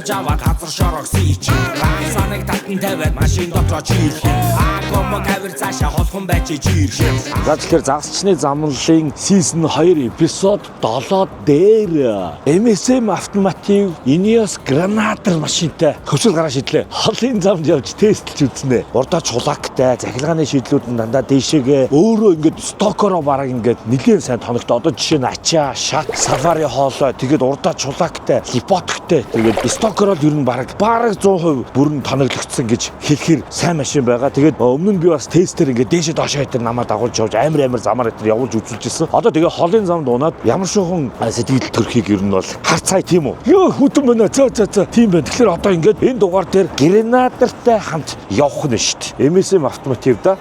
авч аваад газар шорог сийч. Саныг татан тавиад машин дотроо чийлэх. Агом кавер цаашаа холхон байж жиирх. За тэгэхээр загасчны замналын season 2 эпизод 7 дээр MSM автоматив Ineos Granada машинтай хөвсөл гараа шидлээ. Холын замд явж тестэлж үзнэ. Урдаа чулаагтай, захилгааны шийдлүүд нь дандаа дээшээгээ өөрөө ингээд стокороо бараг ингээд нэлээд сайн тоногтой. Одоо жишээ нь Ачаа, Шат, Safari хоолой, тэгээд урдаа чулаагтай, липотгтэй, тэгээд стокороо ер нь бараг 100% бүрэн тоноглогдсон гэж хэлэхэр сайн машин байгаа. Тэгээд өмнө нь би бас тестээр ингээд дээшээ доошоо хэтэр намайг дагуулж явж амар замаар хэтэр явуулж үзүүлжсэн. Одоо тэгээ холын замд унаад ямар шуухан сэтгэл төрхийг ер нь бол харцгаая тийм үү? Йоо хүтэн байна. Зөө. Тийм байна. Тэгэхээр одоо ингээд энэ дугаар дээр Grenadier-тай хамт явах нь шүү дээ. MSM автоматив да.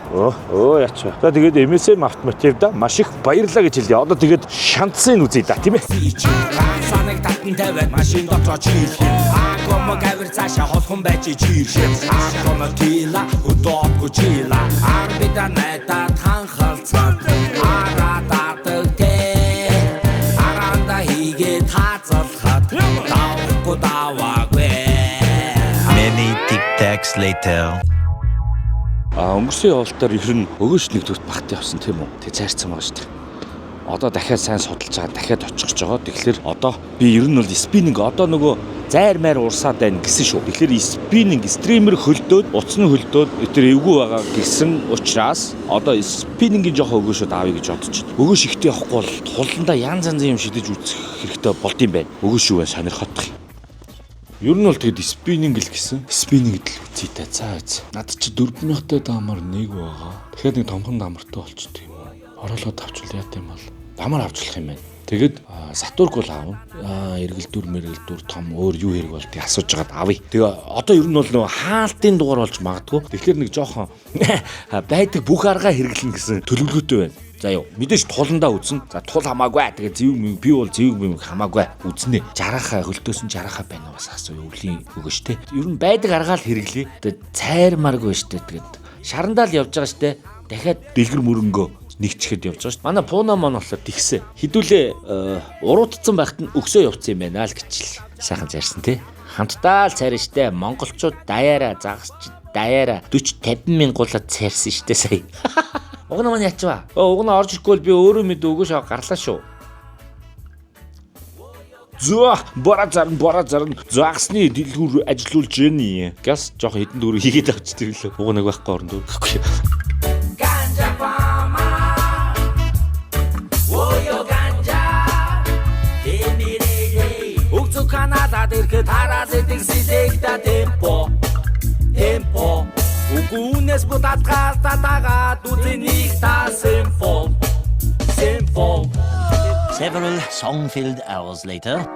Яач. За тэгээд MSM автоматив да маш их баярлалаа гэж хэлье. Одоо тэгээд шантсын үзье да тийм ээ. Саныг татан тавиад машин дотроо чийлэх. Агом кавер цаашаа холхон байж жиирх. Агом тила удохгүй чила. Арбида найта танхалцаад. Many tic-tacs later. Өнгөрсөн явалтаар ер нь өгөөш нэгдүгт багт явсан тийм үү? Тэг зайрцсан байгаа шүү дээ. Одоо дахиад сайн судалж байгаа, дахиад очих гэж байгаа. Тэгэхээр одоо би ер нь бол спиннинг одоо нөгөө зайр майр урсаад байна гэсэн шүү. Тэгэхээр спиннинг стример хөлдөөд, уцны хөлдөөд өтер эвгүй байгаа гэсэн учраас одоо спиннингийн жоох өгөөшөд аавь гэж бодож байна. Өгөөш ихтэй явахгүй бол хуландаа янз янзын юм шидэж үзэх хэрэгтэй болд юм байна. Өгөөш юу вэ сонирхотох. Ер нь бол тэгэд спиннинг л гэсэн. Спиннинг л үзье та. За үз. Над чи 4000-тай даамар нэг байгаа. Тэгэхээр нэг томхон даамартай болчих юм уу? Ороолоод авчвал яат юм бол дамар авчлах юм байна. Тэгээд Сатург бол аав. Эргэлдүр мэргэлдүр том өөр юу хэрэг бол тийг асууж байгаад авъя. Тэгээ одоо ер нь бол нөгөө хаалтын дугаар болж магадгүй. Тэгэхээр нэг жоохон байдаг бүх аргаа хэрэглэн гэсэн төлөвлөгөөтэй байна. За ёо мэдээж туландаа үзнэ. За тул хамаагүй. Тэгээ зэвэг би бол зэвэг хамаагүй үзнэ. Жарахаа хөлтөөсөн жарахаа байна уу бас асуу өвлийн өгөөш те. Ер нь байдаг аргаа л хэрэглэе. Тэгээ цайрмааргүй штэ. Тэгээд шарандаа л явж байгаа штэ. Дахиад дэлгэр мөрөнгөө нэгчихэд явж байгаа шүү. Манай пууна маань болохоор тэгсэн. Хідүүлээ уруудцсан байхад нь өксөө явцсан юм байна л гэж л сайхан зарсан тий. Хамтдаа л царин штэ. Монголчууд даяараа загасч даяараа 40-50 мянгуулаад царсан штэ сая. Угна маань ячваа. Угна орж ирэхгүй би өөрөө мэд өгөөш гарлаа шүү. Зөө бора зарн загсны дэлгүүр ажиллуулж гэнэ. Газ жоох хитэн дөрөв хийгээд авчдаг лөө. Угнаг байхгүй орон дөрөхгүй. Канада дэрхэд хараад идэксэлэгдэ темпо Угунэс будатгаас татагаад үзэнийг та simple Several song-filled hours later.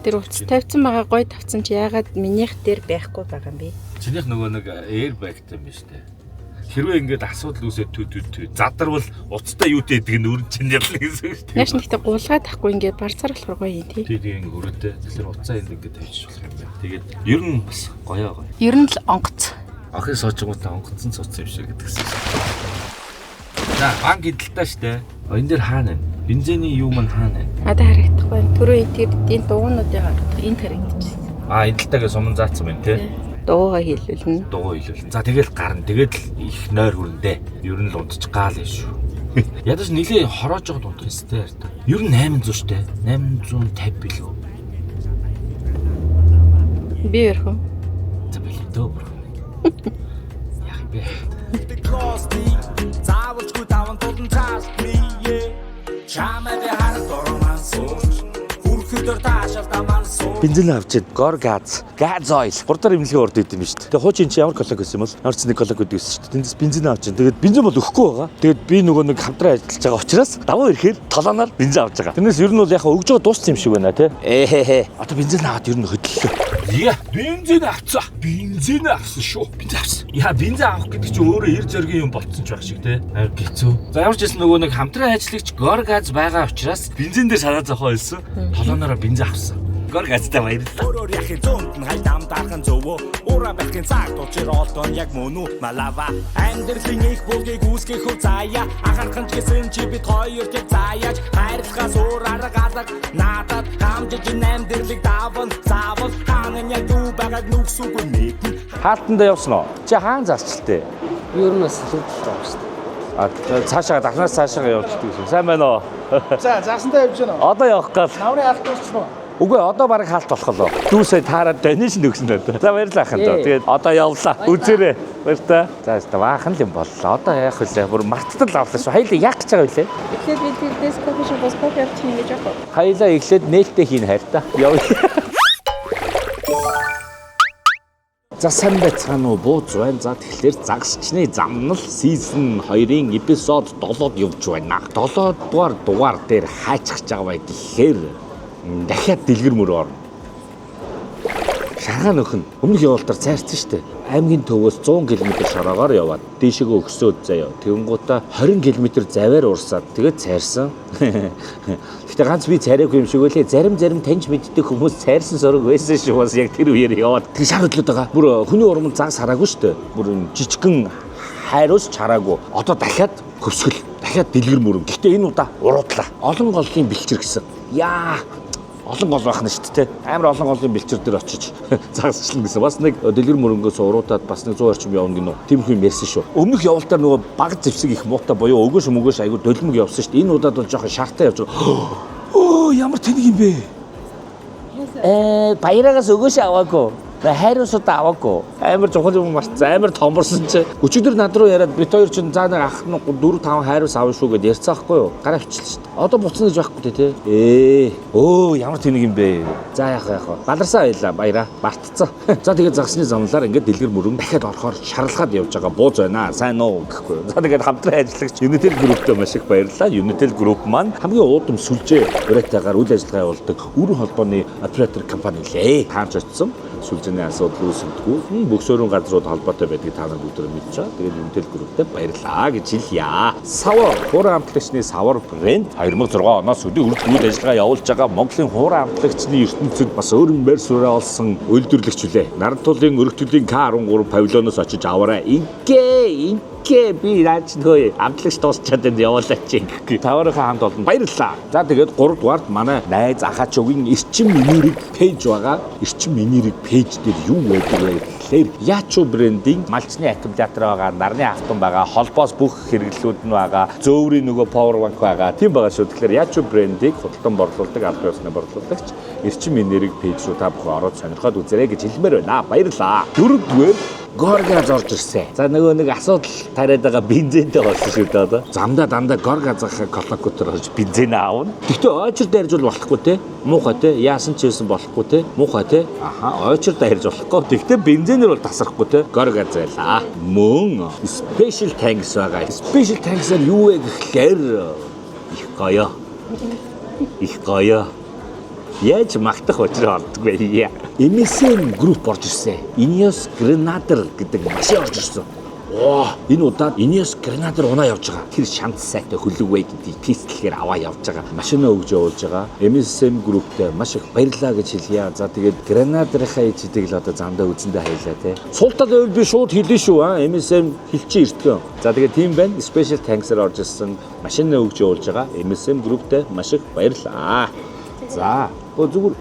Тэр утас тавьсан байгаа гой тавьсан чи яагаад минийх дээр байхгүй байгаа юм бэ? Чинийх нөгөө нэг airbag-тай юм шүү дээ. Хэрвээ ингээд асуудал үүсээд түү задарвал уцтай юутэй гэдэг нь өрн чинь ялна гэсэн үг шүү дээ. Яаш нэгтэй гуулгаад тахгүй ингээд барцаар болохоор гоё юм тий. Тийм өрөөтэй. Тэгэхээр уцаа энд ингээд тавьчих болох юм байна. Тэгээд ер нь бас гоё. Ер нь л онгоц. Ахын соожгуудаа онгоцсон цуц юм шиг гэдэгсэн. За банк эдэлтэй шүү дээ. Энэ дээр хаана вэ? Бензиний юу маань хаана вэ? Одоо харагдахгүй. Түрүү энэ дугуйнуудыг харагдах. Энд харагдчихсан. Эдэлтэйгээ суман заацсан байна тий. Дуугаа хэлүүлнэ. За тэгэл гарна. Тэгээд л их нойр хүрнэ. Ер нь л унтчих гал юм шүү. Ядаж нилээ хороож байгаа унтах ёстой ярьдаг. Ер нь 800 штэ. 850 билүү. Би ярих уу? За билээ дөө бүр. Яах юм бэ? Заавалчгүй таван тулан цааш би чамайг харах дурман сууч хүрхэдэр таашаал таман сууч Бензин авчид гор газ ойл 3 дахь имлэгийн урд идэм биш үү. Тэгээ хуучин чи ямар коллег гэсэн юм бол ямар ч нэг коллег гэдэг шүү дээ. Тэндээс бензин авчин. Тэгээд бензин бол өгөхгүй байгаа. Тэгээд би нөгөө нэг хамтран ажиллаж байгаа учраас даваа ирэхээр толооноор бензин авч байгаа. Тэрнээс ер нь бол яхаа өгж байгаа дууссан юм шиг байна тий. Одоо бензин аваад ер нь хөдлөлөө. Яа, бензин авцаа. Бензин авсан шүү. Бензин авсан. Яа, бензин авах гэдэг чинь өөрөө эр зоргийн юм болцсон ч байх шиг тий. Аа гэцүү. За ямар ч гэсэн нөгөө нэг хамтран ажиллагч гор газ байгаа учраас бензин дээр санаа зовхоо хэлсэн. Толооноор бензин авсан. Горгацтай баярлалаа. Өөрөөр яхих зөнд нь хайдам дархан зөвөө. Ура бахин цаг тулчир олдон яг мөн үү малава. Амьдралын их бүлгийг үүсгэх хөв заяа. Анхаархан ч гэсэн чи бид хоёр тэг заяаж. Хайрлахаас өөр арга алга надад хамжиж амьдралыг даван заавал хаана яг юу байгааг нүгсүүгүй мэднэ. Хаалтандаа явсан уу? Чи хаан зарчилтэй? Ер нь бас хэлэлцэл байгаа шүү дээ. Цаашаа дахнаас цаашаа явчихдаг юм. Сайн байна уу? За, заасантай явж байна уу? Одоо явах гал. Наврын алт дуусчихсан уу? Үгүй одоо бараг хаалт болох лоо. Дүүсээ таараад donation өгсөн даа. За баярлалаа ахын доо. Тэгээд одоо явлаа. Үзээрэй. Баярлалаа. За өстө баахан л юм боллоо. Одоо яах вэ? Бүр марттал авлаа шүү. Хоёулаа яах гэж байгаа вэ? Тэгэхээр бид тэрдээс кофе шоп бас кофе авчих юм гэж байгаа. Хоёулаа эхлээд нээлттэй хийн хайртай. Явъя. За сайн байцгаана уу? Бууз байна. За тэгэхээр загсчны замнал season 2-ын эпизод 7-д явж байна. 7 дугаар дээр хаачих гэж байгаа бай гэхээр дахиад дэлгэр мөр орно. Шаргаан өхөн өмнөх явалтаар цайрсан шүү дээ. Аймгийн төвөөс 100 км шороогоор яваад дээшээгээ өгсөөд заяа. Тэгэнгүүтээ 20 км заваар урсаад тэгээд цайрсан. Гэхдээ ганц би цайраагүй юм шиг үлээ. Зарим таньж мэддэг хүмүүс цайрсан сорог байсан шүү. Бас яг тэр үеэр яваад тэг шар хөдлөд байгаа. Бүр хүний урмын заг сараагүй шүү дээ. Бүр жижигхэн хайрус чараагүй. Одоо дахиад хөвсгөл, дахиад дэлгэр мөрөн. Гэхдээ энэ удаа уруудлаа. Олон голын бэлчэр гэсэн. Яа олон гол байх нь шүү дээ. Амар олон голын бэлчэр дээр очиж загасчлан гэсэн. Бас нэг дэлгэр мөрөнгөөс уруудаад бас нэг 100 орчим явна гинөө. Тиймэрхүү юм ярьсан шүү. Өмнөх явалтаар нөгөө баг зэвсэг их муутай боёо өгөөш айгу долимог явсан шүү дээ. Энэ удаад бол жоохон шартай явж байгаа. Оо ямар тэнэг юм бэ? Баяраагаас өгөөш аваагүй. Хайрусуудаа аваагүй. Амар жохол юм маш амар томорсон чи. Өчигдөр над руу яриад бит хоёр чинь заа нэг ах нь 4 5 хайрус авна шүү гэд ярьцаахгүй юу? Гараа авчихлаа шүү дээ. Одоо буцна гэж байхгүй тий. Өө ямар тэнэг юм бэ? За яах. Баларсаа байлаа баяраа. Бартцсан. За тэгээд загсны замналаар ингээд дэлгэр мөрөн дахиад орохоор шаралгаад явж байгаа бууз байна. Сайн уу гэхгүй. За тэгээд хамтран ажиллагч Unitel Group-тэй маш их баярлалаа. Unitel Group маань хамгийн уудам сүлжээ урайтаагаар үйл ажиллагаа явуулдаг өргөн холбооны оператор компани лээ. Таарч очсон. Сүлжээний асуудал үүсэлдэггүй. Бөксөрийн газрууд холбоотой байдгийг та нар бүгд мэдж байгаа. Тэгээд Unitel Group-тэй баярлалаа гэж хэлье. Савар хуурай амтлагчны Савар брэнд 2006 оноос үйл ажиллагаа явуулж байгаа Монголын хуурай амтлагчны ертөнцид бас өөрийн байр сууриа олсон үйлдвэрлэгч үлээ. Нарантуулын өргөтөлийн К13 павильоноос очиж аваарай. Ингээ би наач нөө амтлагч дуусчаад энд явуулаач гэх. Таварынхаа хамт олон баярлалаа. За тэгээд 3 дугаарт манай найз Ахачугийн эрчим минерийг пэйж байгаа. Эрчим минерийг пэйж дээр юу байдаг вэ гэхээр Ячу брендийн малчны аккумулятор байгаа, нарны автомат байгаа, холбоос бүх хэрэглүүд нь байгаа, зөөврийн нөгөө power bank байгаа. Тийм байгаа шүү. Тэгэхээр Ячу брендийг худалдан борлуулдаг, албан ёсны борлуулагч эрчим минерийг пэйж руу та бүхэн ороод сонирхоод үзээрэй гэж хэлмээр байна. Баярлалаа. 4-р Горгаз орж ирсэн. За нөгөө нэг асуудал тариад байгаа бензинтэй болсон шүү дээ одоо. Замдаа дандаа горгазах колокотор орж бензин аавна. Гэхдээ ойчор дайрж бол болохгүй те. Муухай те. Яасан ч байсан болохгүй те. Муухай те. Аха ойчор дайрж болохгүй. Гэхдээ бензинээр бол тасрахгүй те. Горгаз байлаа. Мөн special tanks байгаа. Special tanks-аар юу вэ гэхлээр их гоё. Яаж магтах учраа ордог вэ? MSM Group орж ирсэн. Ineos Grenadier гэдэг машин орж ирсэн. Энэ удаад Ineos Grenadier унаа явж байгаа. Тэр шант сайтай хөлөг вэ гэдгийг тестлэхээр аваа явж байгаа. Машинаа өгж явуулж байгаа. MSM Group-тэй маш их баярлалаа гэж хэлье. За тэгээд Grenadier-ийнхаа ичдэг л одоо замдаа үзэндээ хаялаа те. Суултаад байвал би шууд хэлнэ шүү. MSM хэлчих иртгэн. За тэгээд тийм байна. Special Tanks-аар орж ирсэн. Машинаа өгж явуулж байгаа. MSM Group-тэй маш их баярлалаа. За зүгээр.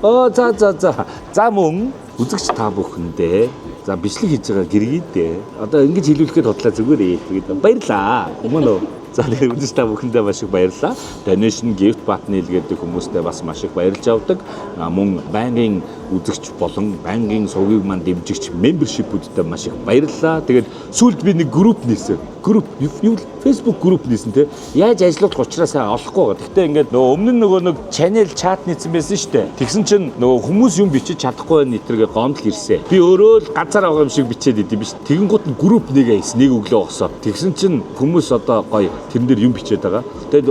За мөн үзэгч та бүхэндээ за бичлэг хийж байгаа гэргийдээ одоо ингэж хэлүүлэхэд бодлоо зүгээрээ. Тэгээд баярлаа. Мөн үү. За тэгээд үзэгч та бүхэндээ маш их баярлалаа. Donation gift button илгээдэг хүмүүстээ бас маш их баярлж авдаг. Мөн банкын үзэгч болон банкын сувгийг маань дэмжигч membership-үүдтэй маш их баярлалаа. Тэгээд сүүлд би нэг групп нээсэн. Facebook групп нээсэн те. Яаж ажиллах учраас олохгүй байгаа. Гэхдээ ингээд нөгөө өмнө нэг channel chat нээсэн байсан шүү дээ. Тэгсэн чинь нөгөө хүмүүс юм бичиж чадахгүй нэтэргээ гомдол ирсэн. Би өөрөө л ганцаар байгаа юм шиг бичээд идэв биш. Тэгэнгუთ нь групп нэгээ хийсэн. Нэг өглөө огсоо. Тэгсэн чинь хүмүүс одоо гоё тэрэн дээр юм бичээд байгаа. Тэгээд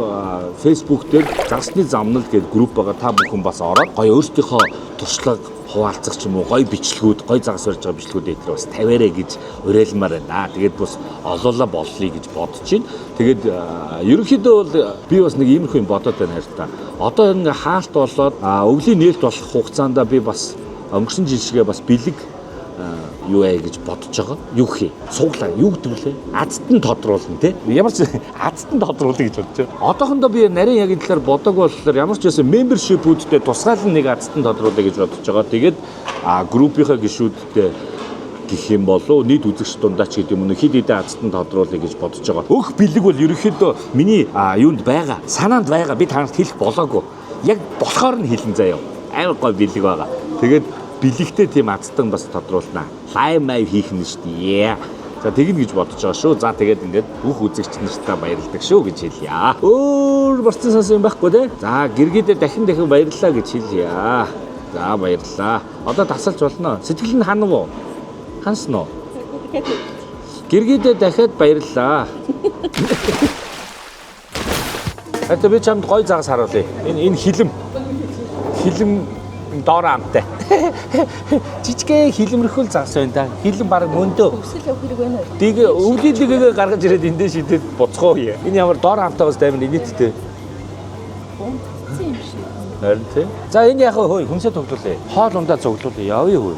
Facebook дээр загсны замнал гэдэг групп байгаа. Та бүхэн бас ороод гоё өөрсдийнхөө туршлага хуваалцах ч юм уу гой бичлэгүүд, гой загас барьж байгаа бичлэгүүд дээр бас тавиарэ гэж уриалмаар байна. Тэгээд бас олоолаа боллоо гэж бодож байна. Тэгээд ерөнхийдөө бол би бас нэг иймэрхүү юм бодоод байна харин та. Одоо ингээ хаалт болоод өвлийн нээлт болох хугацаанд би бас өнгөрсөн жил шигээ бас бэлэг юу ээ гэж бодож байгаа. Юу хий? Суглаа. Юу гэдэг лээ? Азтан тодруулна тий. Ямар ч азтан тодруулна гэж бодож байгаа. Одоохондоо би нарийн яг энэ талаар бодоогүй болохоор ямар ч байсан membership-үүдтэй тусгаалan нэг азтан тодруулъя гэж бодож байгаа. Тэгээд группийнхаа гишүүдтэй гэх юм болов нийт үзэгч дундаа ч гэдэг юм уу хэд хэдэн азтан тодруулъя гэж бодож байгаа. Өөх бэлэг бол ерөнхийдөө миний юунд байгаа, санаанд байгаа. Би танарт хэлэх болоогүй. Яг болохоор нь хэлэн заяа. Амар гой бэлэг байгаа. Тэгээд бэлэгтэй тийм азтан бас тодруулнаа. Лайв майв хийх нь шүү дээ. За тэгнэ гэж бодож байгаа шүү. За тэгээд ингээд бүх үзэгч нартаа баярлалдаг шүү гэж хэлье. Өөр барцсан сонсон юм байхгүй те. За гэргийдээ дахин баярлалаа гэж хэлье. За баярлалаа. Одоо тасалж болно. Сэтгэл нь хана уу? Хансан уу? Гэргийдээ дахиад баярлалаа. Хатаа би чамд гой загас харуулъя. Энэ хилэм доор амтай. Жижигхэн хилэмэрхүүл загас байна да. Хилэн баг мөндөө. Өсөл явах хэрэг байна уу? Тийг өвлийн дэгээ гаргаж ирээд эндээ шидэд буцхоо хий. Энэ ямар доор амтаагаас даймын нийттэй. Тийм шиг. Харин тий. За энэ яг хөөе хүнсээ тоглоулъя. Хоол ундаа цуглуулъя. Явъя хөөе.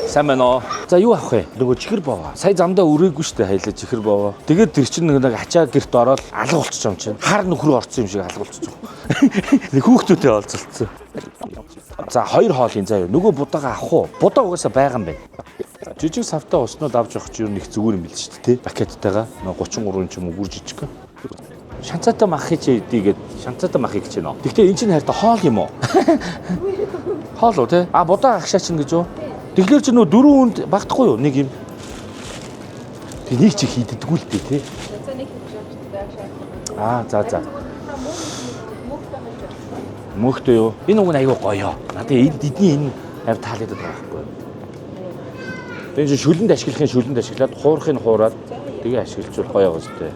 Сайн байна уу? За юу авах вэ? Нөгөө чихэр бовоо. Сая замдаа өрөөгүй штэ хайлаа чихэр бовоо. Тэгээд тэр чинь нэг ачаа гэрт ороод алга болчих юм чинь. Хар нөхрөө орсон юм шиг алга болчих. Нэг хүүхдүүдээ олзолцсон. За хоёр хоолын заа юу. Нөгөө будаага авах уу? Будаа угаасаа байгаа юм байна. Жижиг савтаа уснууд авч явах чинь юу нэг зүгээр юм бил штэ тий. Пакеттайгаа нөгөө 33 ч юм уу бүр жижиг. Шанцаатай мах хийж идийгээд шанцаатай мах хийж гэнэ. Гэхдээ эн чинь хайртай хоол юм уу? Хоол уу тий? Будаа агшаа чинь гэж юу? Тэгэхээр чи нөө 4 хүнд багтахгүй юу нэг юм. Тэг нэг чи хийддэггүй л дээ тий. За нэг хийж авчихдаг. За. Мөхтэй юу? Энэ үг нь аягүй гоё. Надад эдний энэ авь таалагдаад байгаа байхгүй. Тэг чи шүлэнд ашиглахад хуурахыг хуураад тэгээ ашиглажвал гоё байгаа зү.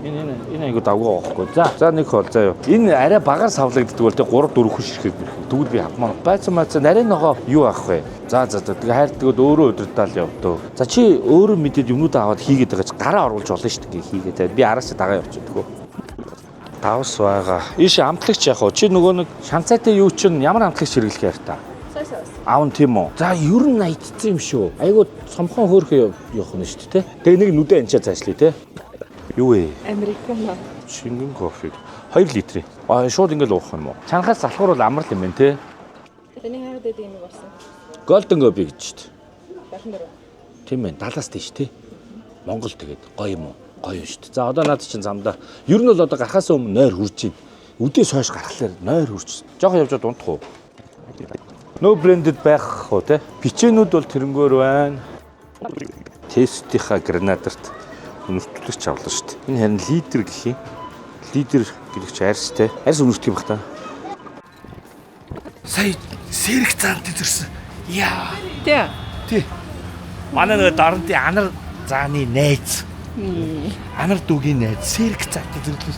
Энэ аягүй давгүй байгаа байхгүй. За нэг хоол заа юу. Энэ арай багаар савлагддаг бол тэг 3 4 хүч ирэхэд тэгвэл би авмаа. Байцсан нарийн ногоо юу авах вэ? За тэгээ хайртгууд өөрөө удирдаал явдөө. За чи өөрөө мэдээд юмнуудаа аваад хийгээд байгаа чи гараа оруулж болно шүү дээ хийгээд. Би араас дагаа явчихдаг. Тавс байгаа. Ийш амтлагч яах вэ? Чи нөгөө нэг шанцаатай юу чинь ямар амтлагч хэрэглэх ярьтаа? Сойс. Аав тийм үү? За ер нь айтцсан юм шүү. Айгуу цомхон хөөрхөө явах нь шүү дээ. Тэгээ нэг нүдэ анчаа цаашлаа те. Юу вэ? Американо. Шингэн кофе 2 литр. Шууд ингээд уух юм уу? Чанахаас залхуур бол амар л юм байна те. Тэний хаад дэд юм болсон. Golden Gobi гэж шүү дээ. 74. Тийм ээ, 70-аас тийш те. Монгол тэгээд гоё юм уу? Гоё шүү дээ. За одоо наад чинь замдаа ер нь бол одоо гарахаас өмнө нойр хүрж байна. Үдээс хойш гарахлаар нойр хүрч. Жохон явж унтах уу? No branded байх уу те? Бичээнүүд бол тэрнгөөр байна. Тестийнхаа гранатарт өнөртлөгч авлаа шүү дээ. Энэ харин лидер гэх юм. Лидер гэлэгч арьс те. Арьс өнөртөх юм бах та. Сая сэрэг цаант төрсөн. Яа. Тий. Манай нэг дарантын анар зааны найз. Анар дүүгийн найз сэрэг цаант төрлөө.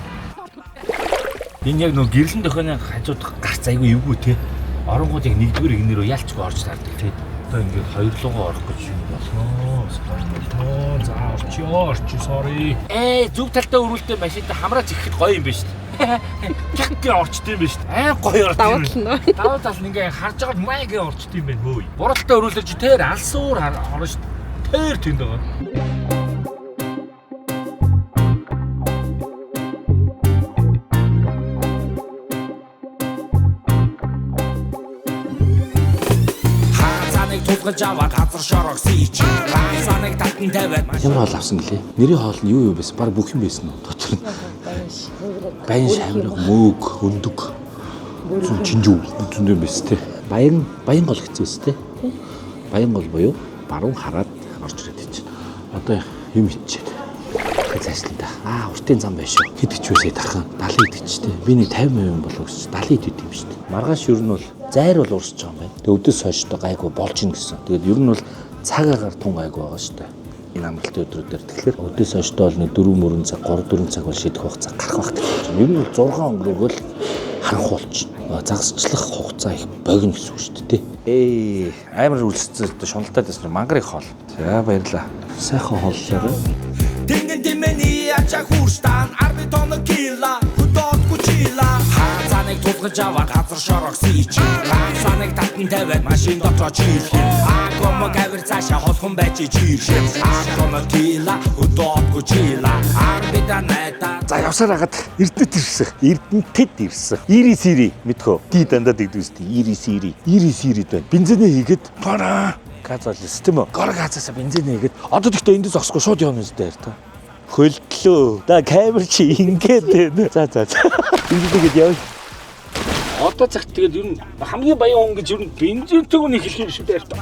Энэ яг нөгөө гэрлэн дөхөний хажууд гарц айгүй эвгүй те. Оронгуудыг нэгдүгээр игнэрөө ялчгүй орж таардаг те. Одоо ингээд хоёрлогоо орох гэж юм болно. За орчоо sorry. Зүг талтай өрүүлдэ машинтай хамраач ирэхэд гоё юм байна шүү дээ. Чаггүй орчд юм байна шүү дээ. Гоё орч. Даваа тал ингээ харж байгаа майгээ орчд юм байна хөөе. Буралтай өрүүлэр чи тэр алсуур орно шүү дээ. Тэр тэнд байгаа. Жава газар шорог сич. Саныг татан тавиад. Ямар хоол авсан гэлээ? Нэрийн хоол нь юу байсан? Бараг бүх юм байсан уу? Дотор нь. Баян шавраг, мөөг, өндөг. Чинжүү зөндөө байсан те. Баян гол хэцүүс те. Баян гол буюу баруун хараад орж ирээд чинь. Одоо юм ичээд. Цаашлаа да. Уртын зам байш шүү. Хэдэгч үсээ тархан 70 идэж те. Би нэг 50% болов гэж 70 идэх юм шүү дээ. Маргааш ер нь бол зайр бол уурсч байгаа юм байна. Тэгээ өдөөс хойштой гайгүй болж ийн гэсэн. Тэгээд ер нь бол цагаагаар тун гайгүй байгаа шүү дээ. Энэ амралтын өдрүүдээр тэгэхээр өдөөс хойштой бол нэг 4 цаг 3-4 цаг бол шийдэх хугацаа гарах байх гэж байна. Ер нь бол 6 өнгөрөөгөл харанхуулж. загасчлах хугацаа их богино гэсэн үг шүү дээ. Амар үлсцэн шуналтай байсан мангарыг хоол. За баярлаа. Сайхан хооллоо. Тэнгэн дэмэний ачаа хүрстан 10 тоног кила хөдөөд гүчила хаанцаныг тулгаж аваад газар шорог сийч хаанцаныг татан тавиад машин дотор чийлх агом гавэр цаашаа холхон байж чийлх агом кила хөдөөд гүчила арбида найта. За явсаар хагаад Эрдэнэтэд ирсэн. Ири мэдхөө. Ди дандаа дэгдвэстэй. Ири байна. Бензинээ хийгээд пара газ ол систем үү? Гор газаасаа бензин хийгээд одоо тэгтээ эндээс зогсохгүй шууд явна үстэй ярьта. Хөлтлөө. Да камер чи ингээд байна. За. Эндээгээд яв. Одоо цагт тэгээд ер нь хамгийн баян хүн гэж ер нь бензинтэй хүн ихлэх юм шиг ярьта.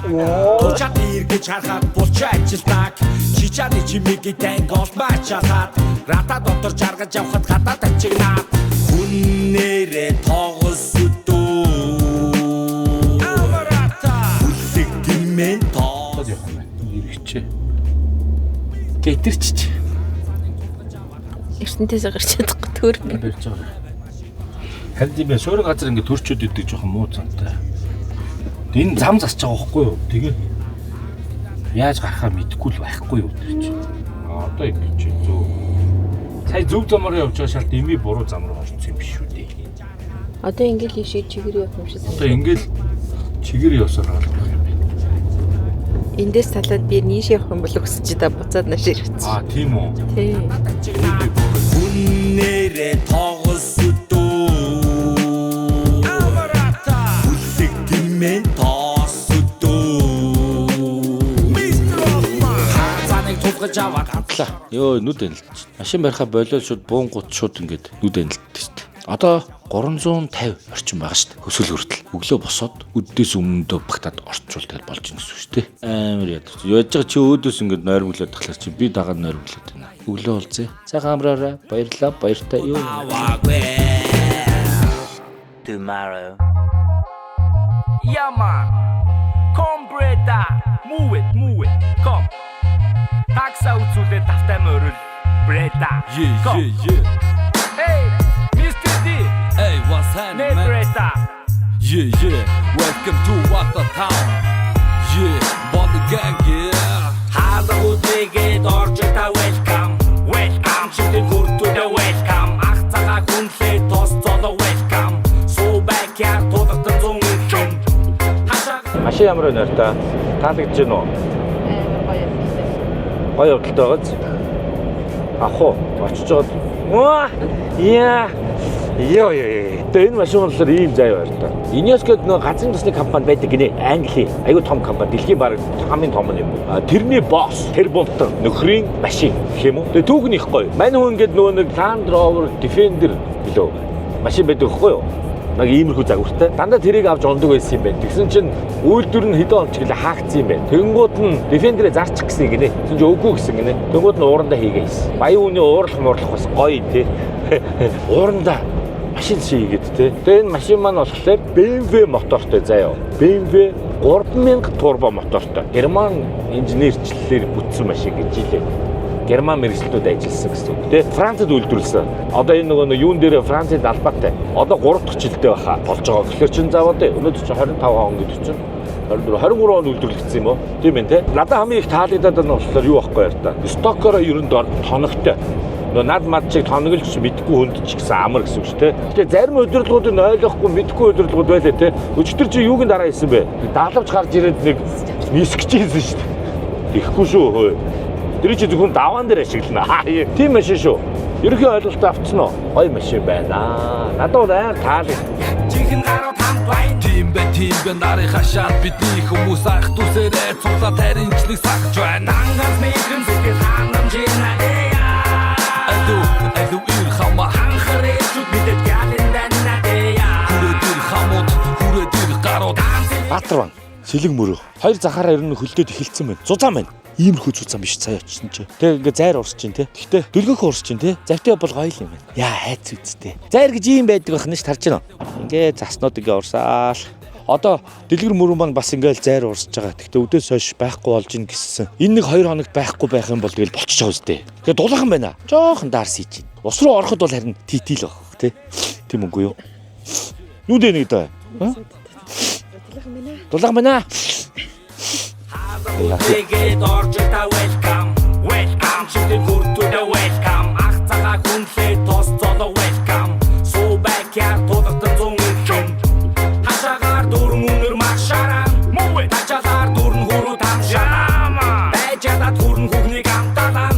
Тучаад иргэж харахад булч ажилтаг. Чичааны чимээгийн танк олмаачаад рата дотор жаргаж явхад гадаад ачигнаа. Хүннэрээ тоогос үдөө. Мен тоо явах юм. Иргэч. Гэтэрч. Эртэнтэйсээ гарч чадахгүй төр. Барьж байгаа. Харин би суурин газар ингэ төрчөөд идэг жоохон муу цантай. Энэ зам засаж байгаа байхгүй юу? Тэгээд яаж гарахаа мэдэхгүй л байхгүй юу гэж. Одоо ингэ чи зөв. Сая зөв замаар явж байгаа шалт эми буруу зам руу орсон юм биш үү дээ. Одоо ингээл ийшээ чигээр явах юм шиг. Одоо ингээл чигээр явсаар байгаа юм байна. Эндээс талаад би нийш явах юм бол өсч та буцаад нааш ирчихсэн. Тийм үү. Тийм. хүннэрээ тоогос үдөө. Мен тоос үдөө. Хаанцаныг тулгаж аваад Амтлаа. Йоо нүд энэлж. Машин барихаа болоод шууд буунгууд шууд ингээд нүд энэлдэж шүү дээ. Одоо 350 орчим байгаа шүү дээ. Хөсөл хүртэл. Өглөө босоод үддээс өмнөдөө багтаад орчуул тэгэл болж ийн гэсэн шүү дээ. Амар ядарч. Яаж байгаа чи өөдөөс ингээд нойрмоглоод тахлаар чи би дагаад нойрмоглоод байна. Өглөө уулзъя. Цагаан амраараа баярлаа. Баяртай юу. Tomorrow. Yeah man, come breda, move it, come. Такса үзүүлээ тавтай мөрөл, breda. Yeah. Hey, Mr. D. Hey, what's happening, man? Breda. Yeah. Welcome to Wata Town. Yeah, Body Gang, yeah. Хаалгуудыгээд орж та welcome. Шигдэн хүртүдэ welcome. Ах цагаа хүнлээ тос золо welcome. Суу бакяар тулгатан зүүн хэн. Машин ямар байна та? Таалагдж байна уу? Гоё явдалтай байгааз. Ах уу, очиж байгаа. Яа. Тэгээ энэ машин болохоор ийм зай байна та. Инёскод нөө газрын тосны компани байдаг гинэ. Англи. Айгуу том компани. Дэлхийн баг хамгийн том юм. Тэрний босс тэр болтон нөхрийн машин гэх юм уу? Тэгээ түүхнийх гоё. Мань хүн ингээд нөгөө нэг Land Rover Defender билүү. Машин байдаг хгүй юу? Нэг иймэрхүү загвартай. Дандаа тэрийг авч ундаг байсан юм байна. Тэгсэн чинь үйлдвэр нь хэдэн он ч гэлээ хаагдсан юм байна. Тэнгууд нь Defender-ээ зарчих гэсэн гинэ. Тэгсэн чинь үгүй гэсэн гинэ. Тэнгууд нь уурандаа хийгээ хийсэн. Баян хүний уурлах бас гоё тий. Уурандаа машин хийгээд тий. Тэгээ энэ машин маань болохоор BMW мотортой заяа. BMW 3000 турбо мотортой. Герман инженерчлэлээр бүтсэн машин гэж хэлээ. Герман мэргэжилтүүд ажилласан гэсэн үг тий. Францад үйлдвэрлэсэн. Одоо энэ нөгөө юун дээр Францад албатай. Одоо 3 дахь жилдээ баха болж байгаа. Тэгэхээр чин заавал өнөөдөр чинь 25 он гэдэг чинь 23 он үйлдвэрлэгдсэн юм уу? Тийм ээ тий. Надад хамгийн их таалагдаад байгаа нь болохоор юу байхгүй яар та. Стокороо ерөнд тоногтой. Нөө над мад чиг тоноглож мэдгүй хүнд ч гэсэн амар гэсэн үг шүү тий. Тэгээ зарим удирдлагуудыг ойлгохгүй мэдгүй удирдлагууд байлаа тий. Өчтөр чи юугийн дараа хийсэн бэ? Даалгавч гарч ирээд нэг нисгэж ийсэн шүү дээ. Ихгүй шүү хөөе. Тэр чи зөвхөн даваан дээр ашиглана. Тийм машин шүү. Ерөнхий ойлголт авцсан уу? Гоё машин байна. Надад амар таалаг. Чихэн гарууд хамт байна. Тийм бэ нарийн хашаад бидний хүмүүс ах дүүсээрээ цуглаа таринчлыг сахаж байна. Ангас мэдрэн сэтгэл ханамжина эя. Айду ир хама Анхаарчуд бидэд галендана эя. хүрээдэр хамууд хүрээдэр гарууд Баатарван, Сэлэг мөрөө. Хоёр захаараа ер нь хөлдөөд эхэлсэн байна. Зузаан байна. Иймэрхүү зузаан биш цаа очсон чи. Тэгээ ингээ зайр урсч чинь те. Гэхдээ дөлгөөхөө урсч чинь те. Завтай бол гоё юм байна. Яа хайц үсттэй. Зайр гэж ийм байдаг байх нь ш тарж байна. Ингээ заснууд ингээ урсаал. Одоо дэлгэр мөрөн маань бас ингээл зайр урсж байгаа. Гэхдээ өдөөс хойш байхгүй болж ин гэсэн. Энэ нэг 2 хоногт байхгүй байх юм бол тэгэл болчихж байгаа үстэй. Тэгээ дулаахан байна. Жоохон даарс хийж чинь. Ус руу ороход бол харин титил баг те. Тийм үгүй юу? Нүдэ нэг даа. Дулаан байна. Тэгээд орж та welcome. Welcome чигт хүртүдэ welcome. Ах цагаа хүнлээ тос золо welcome. Суу бакяр тодортон зүүн ирхэн. Хашаагаар дөрөн өнөр маршараа. Мөвэ тачаалаар дөрөн хүрүү тамшаа. Байжадад хүрэн хүүхнийг амталан.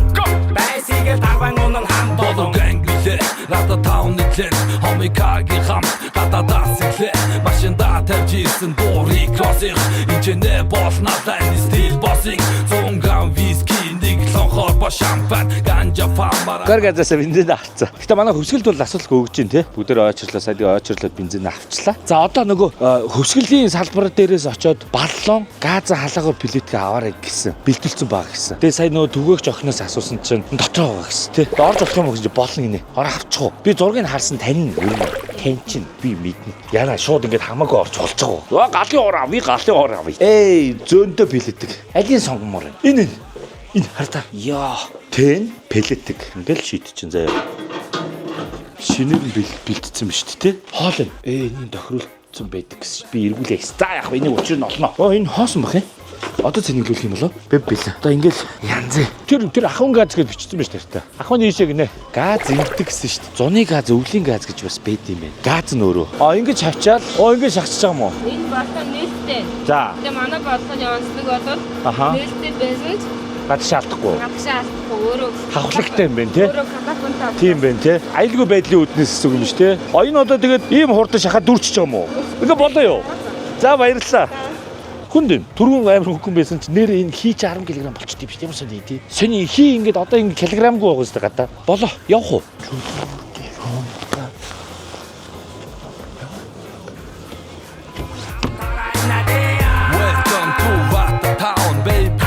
Байсигээл тарван унан хамтолон. Гэнглээ надад таун нэтлэн хомикагийн хам надад дасиглээ машинда тавьж ирсэн дуурийг кросих инженер болнадаа стил боссинг зунган виски нэг лонхоор ба шампан ганжа фамара Гаргазаас бензин авцсан. Гэтэ манай хөвсгөлд бол асуулт өгж дээ, тэ. Бүгдээ ойчрлоо, сая ойчрлоод бензин авчлаа. За одоо нөгөө хөвсгөлийн салбар дээрээс очиод баллон, газ халаагаар плетгээ аваарай гэсэн бэлтгэлцэн баг гэсэн. Тэгээ сая нөгөө түгээгч охиноос асуусан чинь дотроо байгаа гэсэн, тэ. Орж авах юм гэж болно гинэ. Ороо авчих уу? Би зургийг харсан тань тань чинь би мэднэ. Яна шууд ингээд хамаагүй орж болж байгаа. Галын ор авъя, галын ор авъя. Эй, зөндөө плетэг. Алийг сонгомоор байна. Энэ хартаа. Яа, тэн плетэг. Ингээл шийдчихэн заяа. Шинээр бэлтцсэн биз дээ, тэ? Хоол энэ. Энэ тохируулсан байдаг гэсэн. Би эргүүлээ. За яг энийг учир нь олно. Энэ хоосон бах юм. Одоо цэнэглүүлэх юм болоо? Би бэлээ. Одоо ингээл янзээ. Тэр ахын газ гэж бичсэн байж тартай. Ахын ийшээ гинэ. Газ ингэдэг гэсэн шүү дээ. Зуны газ, өвлийн газ гэж бас байд юм байна. Газ нь өөрөө. Ингэж хавчаал. Ингэж шахчихж байгаа юм уу? Энэ болон нээлттэй. За. Тэгээ манай бодлогын онцлог бол нээлттэй бензинж Гад шаардахгүй. Өөрөө Хавхлагтай юм байна, тэ? өөрөө катакунтаа. Тийм байна, тэ? Аюулгүй байдлын үүднээс зүг юм ш, тэ? Энэ одоо тэгээд ийм хурдан шахаад дүрчиж байгаа юм уу? Ингээ болоо юу? За баярлалаа. Хүнд түрүүн амар хөнгөн байсан чи нэр энэ хий чи 10 кг болчт юм ш, ямар сони тий. Сони хий ингээд одоо ингээ килограмгүй байгаа үстэй гадаа. Болоо, явах уу? Welcome to Water Town baby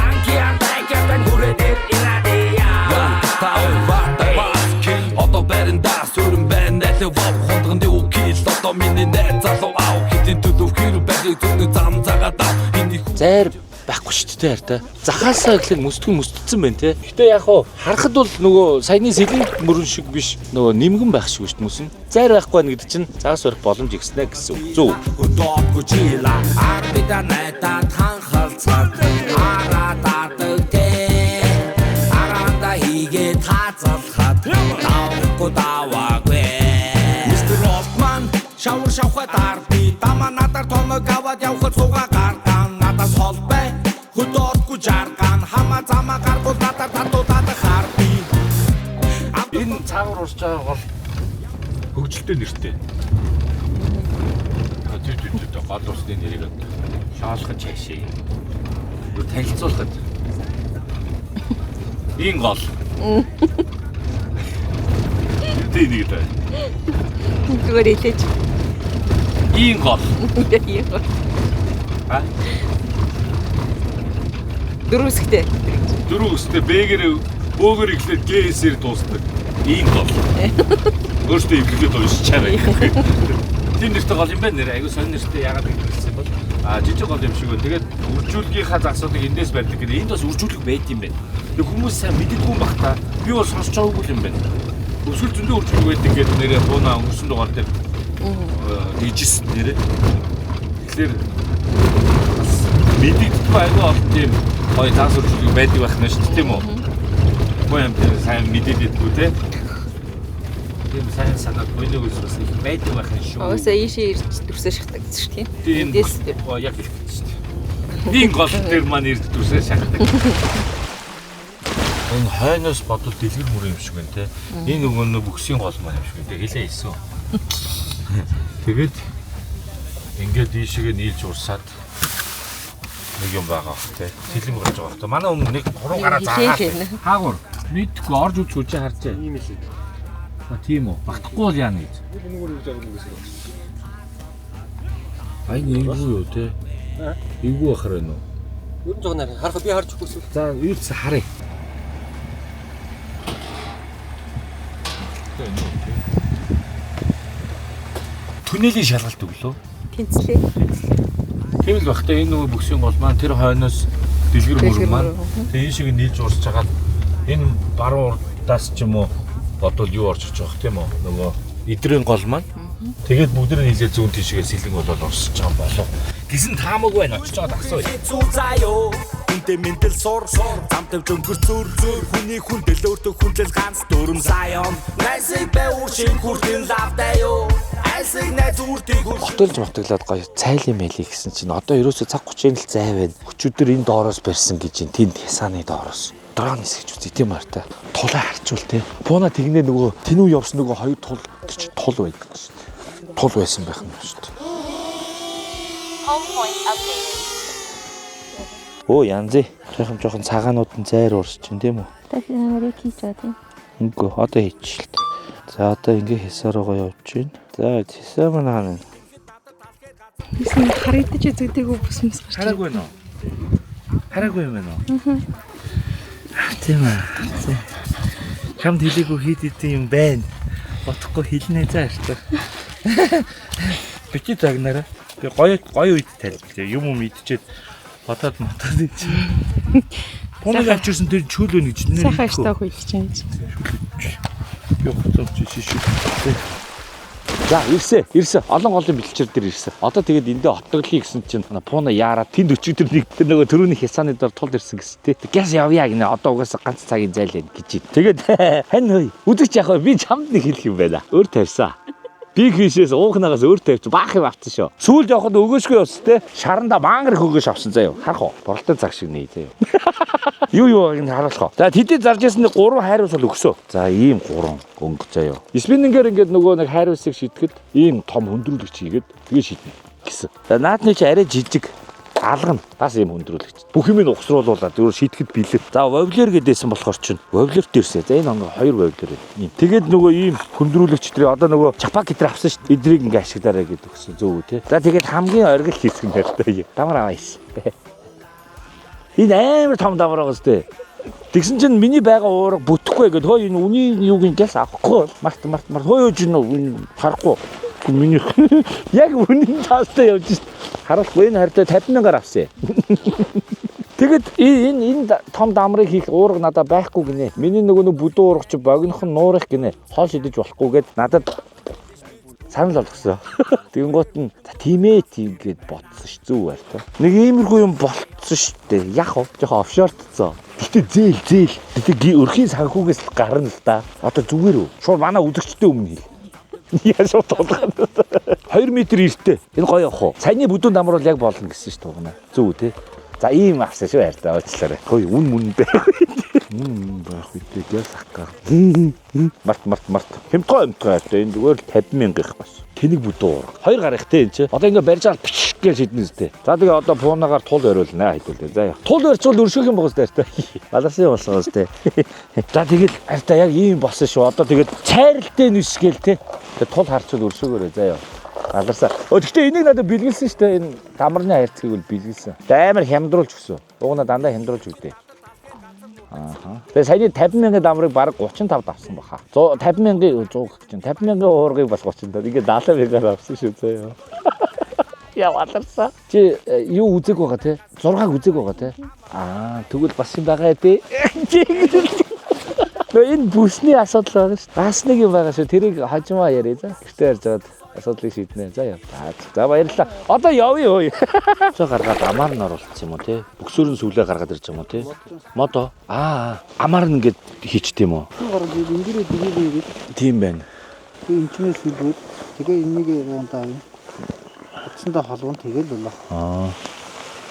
Одоо баринда сүрэн байна нэлээ вав хондгонд юу кил одоо миний найз залуу ав хитэн төлөв хэр байг зүг зам загаад энэ Зайр байхгүй шүү дээ хартай. Захаасаа гэхэл мөстдсөн байна те. Гэтэ яг хуу харахад бол нөгөө саяны сэлэн мөрөн шиг биш. Нөгөө нэмгэн байх шиг шүү дээ мөсөн. Зайр байхгүй байна гэдэг чинь загас барих боломж ихснэ гэсэн үг. Зөв. Хөдөөгүй чила арбида найта танхалцаад арадаадаг те аранда хийгээ таацалхаад таахгүй даваагүй Мистер Олтман шавар шавхад арби дама надаар тоног аваад явхад суугаа гаргаан надаас холбай хөдөөгүй жаргаан хамаа замаа гаргуул надаар татуудаад харби Энэ цаагаар урж байгаа бол хөгжилтэй нэртэй. Тэр гол усны нэрийг шаалхаж хаашаа. Юу танилцуулахад. Ин гол. Тэ нэг даа. Зүгээр хэлээч. Ин гол. А? Дөрөвсгтэй. Дөрөвстэй бээгэр бөөгөр ихлээр гээсээр дуустдаг. Ин гол. Өөртөө ихэхэд уншичаарай. Тийм нэртэй гол юм байна нэр. Айгуу сонир нэртэй яагаад гэвэл бол жижиг гол юм шиг байна. Тэгээд үржүүлгийнхаа засуудыг эндээс барьдаг гэдэг. Энд бас үржүүлэг байд юм байна. Тэг хүмүүс сайн мэддэггүй юм бах та. Би бол сонсч байгаагүй юм байна. Өсвөл зөндөө үржүүлэг байдаг гэдэг нэрээ буунаа өнгөрсөн дугаар дээр ижсэн нэрээ. Тэгэхээр мэддэггүй айгуу олон тийм гоё таас үржүүлэг байдаг байх нь шүү дээ тийм үү? Гоё юм дээр сайн мэддэггүй те. Тийм сайн санаад боёны үйлсээс их байдаг байх нь шүү. Оосоо ийшээ ирж дүрсээ шахдаг шүү дээ. Тийм яг хэлдэг шүү дээ. Ийн гол дээр маань ирж дүрсээ шахдаг. Энэ хойноос бодвол дэлгэр мөр юм шиг байна те. Энэ нөгөө бүксийн гол маань юм шиг байна те. Хэлээ хэлсэн. Тэгээд ингээд ийшээгээ нийлж урсаад нэг юм байгаа бох те. Сэлэм гарч байгаа бох. Манай өмнө нэг хуруу гараа заагаад. Хаагур. Мэдхгүй орж үзгүй чи харжээ. Ийм л. Тийм үү. Багтахгүй бол яана гэж. Ай нэггүй юу те. Эвгүй ахаар байна уу? Юу ч жоо харах би харж өгсөн. За үйлс харъя. Түнэлийн шалгалт өглөө. Тэнцлээ. Тийм л багтаа энэ нөгөө бүксийн гол маань тэр хойноос дэлгэр мөр маань тэгээ энэ шиг нийлж урсж хагаад энэ баруун урдаас ч юм уу бодвол юу орж иж байгаа тийм үү нөгөө идрийн гол маань Тэгээд бүгд нь нийлээ зүүн тийшээ сэлэн болоод орсож байгаа болов. Гисэн таамаг байна очиж байгаа асуу. Зүү заяо Үнтэй мэндэл сур Замтав жөнгөр зүр Хүний хүндэл өөртөө хүндэл ганц дөрөм заяон Найсыг бэвүүшин хүртэн лавдаяо Айсыг найз үртийг хүртэн Хотолж мартаглаад гоё цайлын мэлий гэсэн чинь одоо ерөөсөө цаг 30-ын л зай байна. Өчигдөр энэ доороос барьсан гэж ин тэнд хясааны доороос. Дрон нисгэж үзье тийм байна та. Тулаа харчуул те. Пуна тэгнээ нөгөө тэнүү явсан нөгөө хоёр тул чи тул байдаг шүү дээ. Тул байсан байх юм шүү дээ. Home point updated. Оо янзээ. Жоохон цагаанууд нь зайр уурч чинь тийм үү? Дахин өрөө хийж байгаа тийм. Үгүй одоо хийчихлээ. За одоо ингээ хясаар гоё явж байна. За хясаа маань Эсвэл харагдаж үзэгдээгүй бүсмэс гарч. хараагүй нөө. Хараагүй юм байна уу? Тийм ээ. Хамт хэлээгүй хит юм байна. Бодохгүй хэлнэ заа шүү. Бити загнараа. Тэгээ гоё үед тайлбарлая. Юм идчихэд бодоод мотоод ич. Поног авчирсан тэр чөл өн гэж нэр. Сайхан штаг хэлж чинь. Юу ч шүү. За ирсэн. Олон голын бэлчээр дээр ирсэн. Одоо тэгээд эндээ оттоглоё гэсэн чинь пуна яараа тэнд өчигдөр нэг тэр нөгөө төрөний хясааны дор тулд ирсэн гэсэн тий. Гэс явъя гинэ. Одоо угаасаа ганц цагийн зайл байна гэж. Тэгээд хань хөөе. Үзэгч яах вэ? Би чамд нэг хэлэх юм байна. Өөр тавьсан. Би хийшээс уухнагаас өөр тавьчих баах юм авсан шүү. Сүүл явахад өгөөшгүй ус те. Шаранда мангар хөгөөш авсан заяа. Харах уу? Боролтой цаг шиг нэ заяа. Юу ингэ харуулах. За тэдний зарж ирсэн 3 хайрус бол өгсөө. За ийм 3 өнгө заяа. Спиннингээр ингээд нөгөө нэг хайрусыг шитгэхэд ийм том хөндрүүлэгч хийгээд тэгээ шиднэ гэсэн. За наадны чи арай жижиг алгана. Бас ийм хөндрүүлэгч. Бүх юм угсруулуулаад өөр шитгэхэд бэлээ. За вовлер гэдээсэн болохоор чинь вовлер дээрсээ. За энэ онго 2 вовлер байна. Тэгээд нөгөө ийм хөндрүүлэгчдрээ одоо нөгөө чапак гэдэр авсан шүү дээ. Эдрийг ингээ ашиглаарай гэдэг өгсөн зөв үү те. За тэгээд хамгийн оргил хийсгэн хэрэгтэй. Дамар аваа иш. Энэ амар том дамар байгаа зү. Тэгсэн чинь миний байгаа уурга бүтэхгүй гэдэг. Хөө энэ үний юуг ингээс авахгүй. Март хөөж энэ харахгүй. Миний яг үнийн таастай явж шít. Харуулахгүй энэ харьцаа 50,000-аар авсан. Тэгэд энэ том дамрыг хийх уурга надад байхгүй гинэ. Миний нөгөө бүдүүн уурга чи богинох нь нуурах гинэ. Хоол шидэж болохгүйгээд надад санал болгосон. Тэгэнгუут нь тийм гээд ботсон ш зүг байл та. Нэг иймэрхүү юм болцсон штэ. Яг уу жоохон офшортцсон. Гэтэ зээл. Гэтэ өрхийн санхүүгээс л гарна л да. Одоо зүгээр үү? Шууд манай үзэгчтэй өмнө хий. Яаш утгадаг. 2 м иртээ. Энэ гоё явах уу? Саяны бүдүүн дамар бол яг болно гэсэн ш тугна. Зүг үү те. За ийм авсан шүү хайртай уучлаарай. Хөөе үн байх. Байх үедээ гэл ахгаа. Март. Хэмтгой хайртай. Энэ зүгээр л 50,000 их бас. Тэнийг бүдүү. 2 гарах те энэ чи. Одоо ингээ барьж аваад пич гэж шиднэ зү. За тэгээ одоо пуунагаар тул бариулнаа хэдүүлээ. За яа. Тул барьчвал өршөөх юм богос хайртай. Баласын болсоос те. За тэгэл хайртай яг ийм болсон шүү. Одоо тэгээд цайралтай нүсгээл те. Тэгээд тул харчвал өршөөгөөрэй. За яа. Аларсаа. Гэхдээ энийг надад бэлгэлсэн шүү дээ. Энэ дамарны хайрцгийг бол бэлгэлсэн. Амар хямдруулж өгсөн. Угнаа дандаа хямдруулж өгдөө. Ааха. Тэгээ саяны 50,000 дамрыг баг 35 авсан баха. 50,000 100 чинь 50,000 уургыг бас 30 даа. Ингээ 70,000-аар авсан шүү заяа. Яа аларсаа. Чи юу үзэг байгаа те? 6-г үзэг байгаа те? Тэгвэл бас юм байгаа дээ. Энэ бүсний асуудал байгаа шүү. Бас нэг юм байгаа шүү. Тэрийг хажмаа яриа за. Гэртээ ярьж аваад асуудлыг шийднэ. За яа. За баярлалаа. Одоо явъя. Цаа гаргаад амаар нь оруулсан юм уу те? Бөксөрийн сүлээ гаргаад ирж юм уу те? Мото. Амаар нь ингээд хийчтэй юм уу? Гараад ингэрээ дигээд тийм байна. Энчнээс сүлбүүд тэгээ энийг ундаа юм. Утсандаа холгон тэгэл болоо.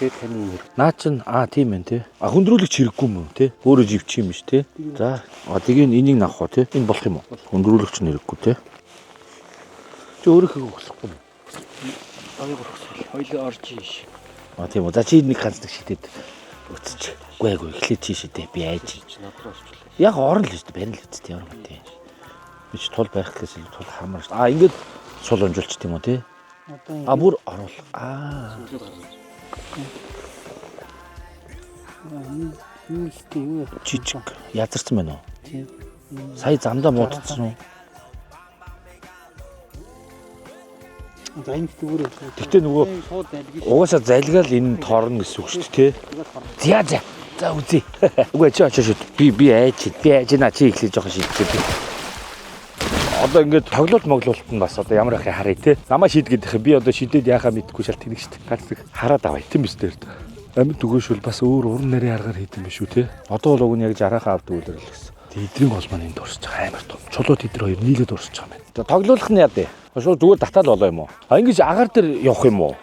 Тэгээд таны нэр. Наа чин тийм байна те. Хөндрүүлэгч хэрэггүй юм уу те? Өөрөө живчих юм биш те. За тэгээ энийг навах уу те? Энэ болох юм уу? Хөндрүүлэгч хэрэггүй те. Чи өөрөөхөө өглөхгүй юм. Аяг өргөсөл. Хоёлоо орж ийш. Тийм үү. За чи нэг ганцдаг шидэд өцөж. Үгүй эхлээд чи шидэ би айж. Яг орно л шүү дээ. Барин л үсттэй ямар юм тий. Би ч тул байх гэсэн тул хамаар шүү. Ингээд сул онжуулчих тийм үү тий. Бүр оруул. Жижиг язарсан байна уу? Тийм. Сая замдаа муудсан уу? Тэгтээ нөгөө угаасаа залгаал энэ торно гэсэн үг шүү дээ тий. За үзье. Үгүй чи очиж би айж наа чи эхлэж жоохон шийдчихээ. Одоо ингээд тоглолт моглолт нь бас одоо ямар ахыг харъя те. Намаа шийдгээд их би одоо шийдээд яхаа мэдэхгүй шал тэнэг штэ. Ганц хараад авъя тийм биз дээ. Амьд өгөөшвөл бас өөр уран нарийн аргаар хийдэм биш үү те. Одоо бол уг нь яг жаргахаа авдаг үлрэл гэсэн. Тэг эдрийн голманы энд дурсаж байгаа амар том. Чулууд эдэр хоёр нийлээд дурсаж байгаа юм. За тоглоулах нь яа дээ. Шууд зүгээр татаал болоо юм уу? А ингэж агаар дээр явах юм уу?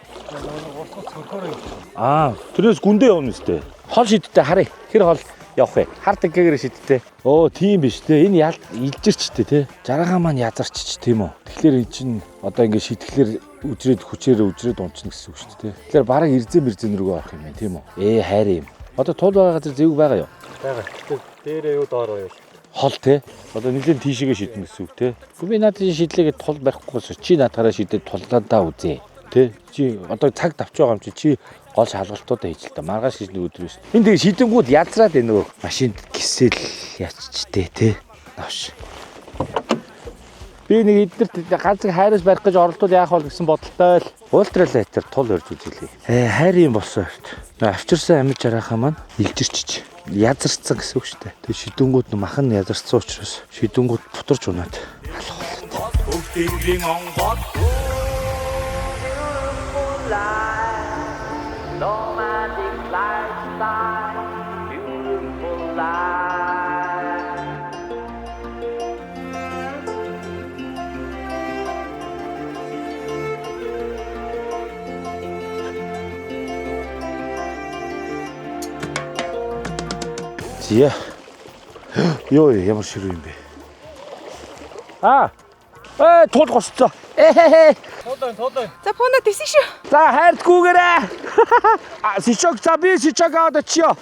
Тэрнээс гүндээ явна үстэй. Хол шидтэй харъя. Хэр хол явах вэ? Хардаг гэгээр шидтэй. Оо тийм биш те. Энэ илжирчтэй те. Жаргагаа маань язарчч тийм үү. Тэгэхээр эн чинь одоо ингэ шитгэхлээр үжрээд хүчээр унчна гэсэн үг шүү дээ. Тэгэхээр бараг ирзэн рүүгээ авах юм байна тийм үү? Хайр юм. Одоо тул байгаа газар зэвэг байгаа юу? байгаа. Дээрээ юу доороо юу? Хол те. Одоо нэгэн тийшээгээ шиднэ гэсэн үг те. Би надад шидлээгээ тул барихгүйс чи надаараа шидэд тулдаадаа үзье. Тэ чи одоо цаг давч байгаа юм чи гол шалгалтуудаа хийж л та маргааш хийж нэг өдөр биш. Энд тэгээ шидэнгүүд язраад байна нөгөө машинд гисэл яччтэй те. Навш. Би нэг эднэрт ганцыг хайраас барих гэж оролдвол яах вэ гэсэн бодолтой л ультралайтер тул өрж үзүүлээ. Хайр юм болсон өрт. Авчирсан амьд жарахаа маань илжирчиж язарцсан гэсэн үг шүү дээ. Тэгээ шидэнгүүд махан язарцсан учраас шидэнгүүд бутарч унаад алах боллоо. Nomadic lifestyle, beautiful life. Зя. Йоо ямар ширүү юм бэ? Тул госцоо. Тулаа. За пона тэсэн шүү. За хайртгүйгээрээ. Сичок за би сичок аваад очиё.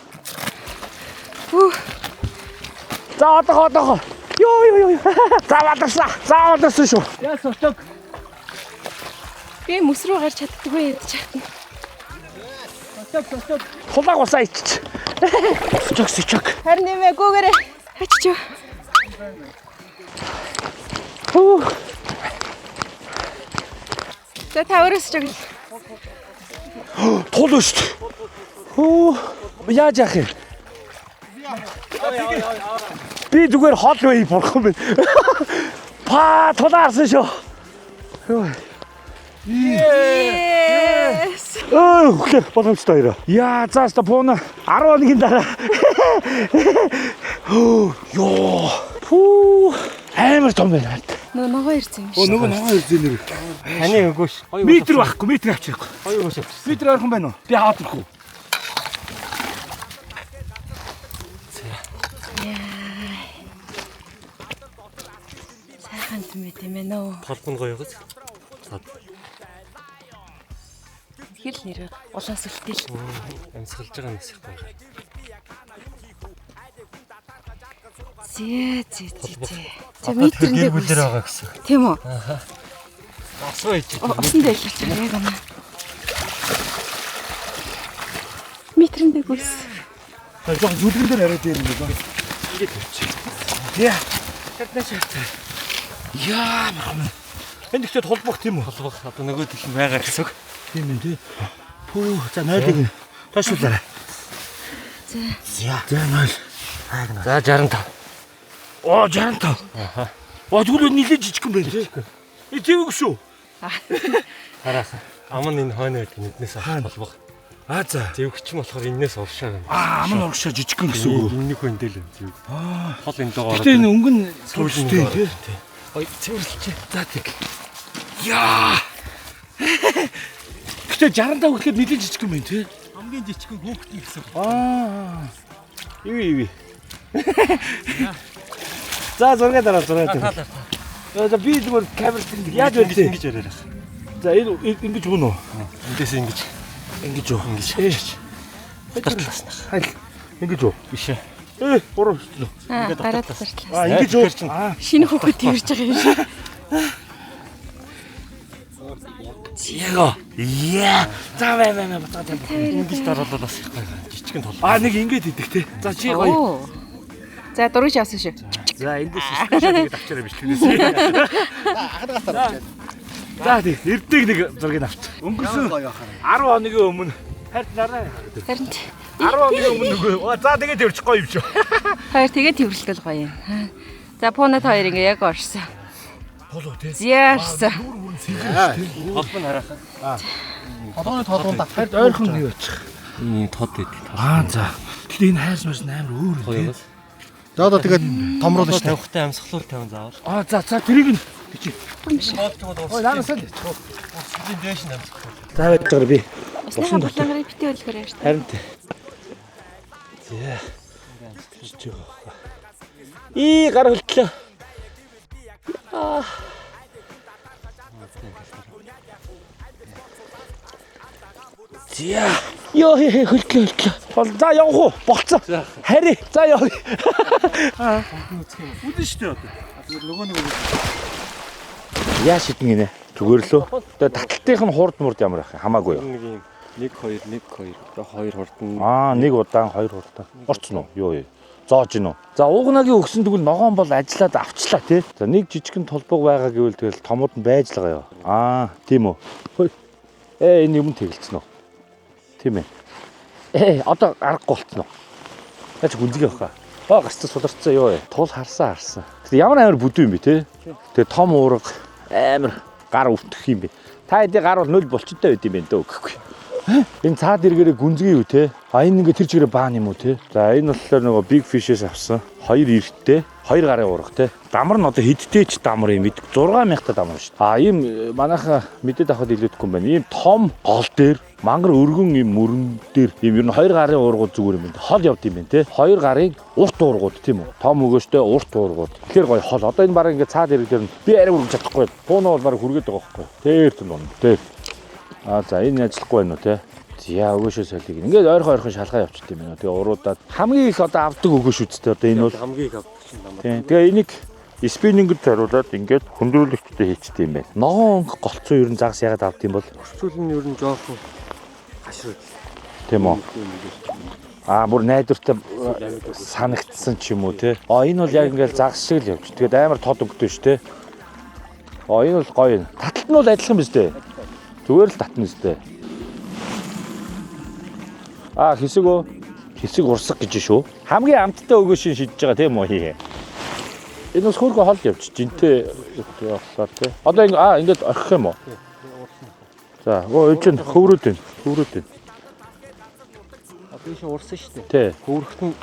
За одоо. Йоо. За вадарсаа. За вадарсан шүү. Яа сочок. Би мөс рүү гарч чаддаггүй ядаж хатна. Сочок. Хулаг усаа ичч. Сичок. Харин нэмээ гүүгээрээ ачиж. За та өөрөөс ч яг Тул шүү дээ. Яаж яах юм? Би зүгээр хол бай бурхан байна. Тулаарсан шүү. Yes. Окей, боломжтой ирээ. Яа, цаашдаа пуна 10 хоногийн дараа. Йоо. Амар том байна. Ногоо ирсэн юм шиг. Нөгөө ногоо ирсэн нэр. Таны өгөөш. Метр байхгүй, метр авчихгүй. Хоёр өгөөш. Метр ойрхон байна уу? Би хаад ирэхгүй. Сайхан мэт юм ээ нөө. Толбон гоё гэж. Хэл нэр улаас үлдээл. Амьсгалж байгаа юм шиг байна. Зээ. За метрэндээ гүлэр байгаа гэсэн. Тийм үү? Асуу ич. Осон дээр хэлж байгаа яг байна. Метрэндээ гүс. Жог зүлгэн дээр арай дээр юм байна. Ингээд тавьчих. Яа. Яа, махна. Энд ихтэй толбох тийм үү? Толбох одоо нөгөө дэлх байгаа гэсэн үг. Тийм ээ тий. За нойлыг ташуулаарай. За 0. За 65. 65. Тэгвэл нилээ жижиг юм байна тий. Тэвэг шүү. Хараасан. Аман энэ хойно байдаг нэгнээс толбох. За. Зэвгч юм болохоор энэс уршаа юм. Аман урагшаа жижиг юм гэсэн үг. Энэний хөндөл юм зэв. Хол энэ доо ороод. Гэтэ энэ өнгөн сүүлтэй тий. Ой цэвэрлэлчээ. За тэг. Яа. Гэтэ 65 гэхэд нилээ жижиг юм байна тий. Хамгийн жижиг хөөхтөн гэсэн. Иви. За зураг дараа. За би зүгээр камерт яаж вэ ингэж яриа. За энэ ингэж мөн үү? Эндээс ингэж Ингэж. Тартласнах. Хайл. Ингэж үү? Биш ээ. Гурав. Гараад тартлаа. Ингэж үү? Шинэ хөхөд тэрж байгаа юм шиг. Яга. Яа. За бай батгаа. Ингэж дараалал бас их гоё. Жижигэн тол. Нэг ингэж идэх те. За чи гоё. За дурууч яасан шүү. За эндээс спешиал нэг авчаарай бичлэгнээс. За тийм эрдэг нэг зургийг авч. Өнгөрсөн 10 хоногийн өмнө харьд нараа. Харин 10 хоногийн өмнө нөгөө. За тэгээд тэрч гоё юм шүү. хоёр тэгээ тэрвэрлтэл гоё юм. За пунад хоёр ингээ яг орсон. Зяарсан. Толгой нь харахаа. Толгойн толгоонд Хард ойрхон юу очих. Тод дэд. За. Тэгтээ энэ хайрс маш амар өөр үү. За одоо тэгээд томруулна шүү дээ. Тавихтай амьсгалуур 50 заавар. За тэрийг нь Ой наанаас л. Сүүлийн дээш нь амьсгалуур. За байж байгаа би. Усны булангарыг битээ үлгэр яаж та. Харин тий. И гар хөлтлөө. Зя. Йоо хөлтлөө. За явах уу? Болцоо. Хари. За явъя. Үдэн шүү дээ одоо. Нөгөө нэг Яа шидэн гинэ. Зүгээр лөө. Тэгээ таталтынх нь хурд мурд ямар байх хамаагүй юу? Нэг юм 1 2 2 хурдан. Нэг удаан 2 хурдан. Орцсон уу? Юу юу? Зоож гинөө. За уугнагийн өгсөн тэгвэл ногоон бол ажиллаад авчлаа тий. За нэг жижигхэн толбог байгаа гэвэл тэгэл томууд нь байж л байгаа юу? Тийм үү. Хөөе. Энэ юм тэгэлцэн үү? Тийм ээ. Одоо аргагүй болцсон уу? Яаж гүнзгий авах аа? Гарцсан суларцсан юу вэ? Тул харсан. Тэгээ ямар амар бүдүү юм бэ тий? Тэгээ том уурга амар гар өвтөх юм бэ. Та хэдий гар бол 0 болчтой байд юм байна дөө гэхгүй. Энэ цаад эргээрээ гүнзгий юу те? Энэ ингээ тэр чигээр баан юм уу те? За энэ болохоор нөгөө big fish-ээс авсан 2 эрттэй 2 гарын уурга те. Дамар нь одоо хэдтэй ч дамар юм мэд 6000 та дамар шүү дээ. Ийм манайха мэдээд авахд илүүдэхгүй юм байна. Ийм том гол дээр мангар өргөн юм мөрөн дээр ийм ер нь 2 гарын уургууд зүгээр юм байна. Хол явд юм байна те. 2 гарын урт уургууд тийм үү? Том өгөөштэй урт уургууд. Тэгэхээр гоё хол. Одоо энэ баг ингээ цаад эрэг дээр нь би арай үргэж чадахгүй. Пууно бол баг хүргээд байгаа байхгүй. Тэр тун тэр. За энэ ажиллахгүй байна уу те. За өгөөшөө солиг. Ингээд ойрхон шалгаа явчихд юм байна. Тэгээ уруудаад хамгийн их одоо авдаг өгөөш үсттэй одоо энэ бол Хамгийн их авдаг шин намар. тийм. Тэгээ энийг спиннингд зориулаад ингээд хөндрүүлэгчтэй хийчихдээ юм байна. Ногоон голцоо ер нь загас ягаад авд юм бол Өрчүүл нь ер нь жоохон хашир. тийм үү. Бүр найдвартай санагдсан ч юм уу те. Энэ бол яг ингээд загас шиг л явж. Тэгээд амар тод өгдөө ш те. Энэ бол гоё. Таталт нь бол адилхан биз дээ. Зүгээр л татна үстэй. Хэсэг урсах гэж шүү. Хамгийн амттай өгөөшин шидэж байгаа тийм үү? Энэ бас хөргө хол явчих. Жинтэй явахлаа тий. Одоо ингээд орхих юм уу? За, өөчн хөврөөд байна. Биш урсан шүү дээ. Тий. Хөврөхт нь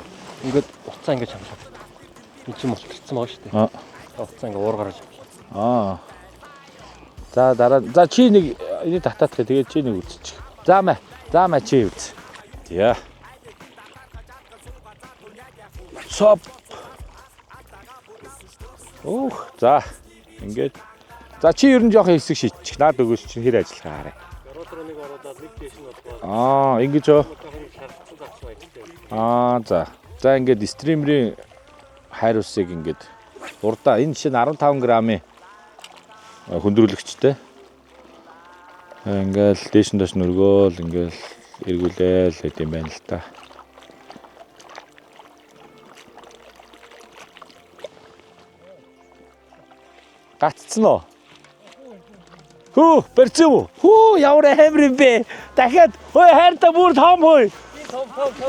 ингээд уцаа ингээд чамлаад. Энд чинь мулталцсан байгаа шүү дээ. Уцаа ингээд уур гараж авлаа. За дараа. За чи нэг энийг татаадах. Тэгээд чи нэг үзчих. За маа чи үз. Яа. Соп. За ингээд. За чи ер нь жоохон хэсэг шийдчих. Наад өгөөс чинь хэр ажиллахаа харъя. Ротор нэг оруулаад нэг дэш нь бодлоо. Ингэж оо. За ингээд стримерийн хайр усыг ингээд урдаа энэ жишээ нь 15 грамын хөндрүүлэгчтэй. Ингээл дээш нь доош нөргөөл ингээл эргүүлээл гэт юм байна л та. Гаццсан уу? Барьцсан уу? Ямар амар юм бэ? Дахиад хайртай бүр том хөөе.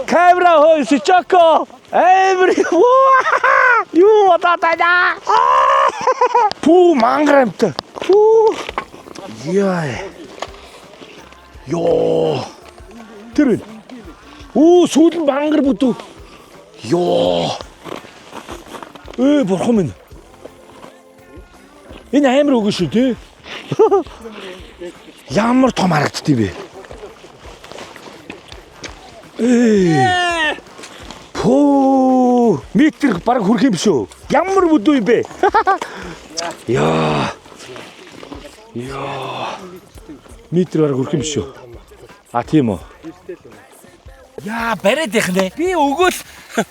Камера хөөе сичоко. Амар юу одоодаа. Манграмтай. Яа. Йоо. Тэр. Сүүл мангар бүдүү. Йоо. Бурхан минь. Энэ амар өгөө шүү тий. Ямар том харагдд юм бэ? Метр бараг хүрх юм шүү. Ямар бүдүү юм бэ? Яа. Метр бараг хүрх юм шүү. Тийм үү? Яа, бариад их нэ. Би өгөөл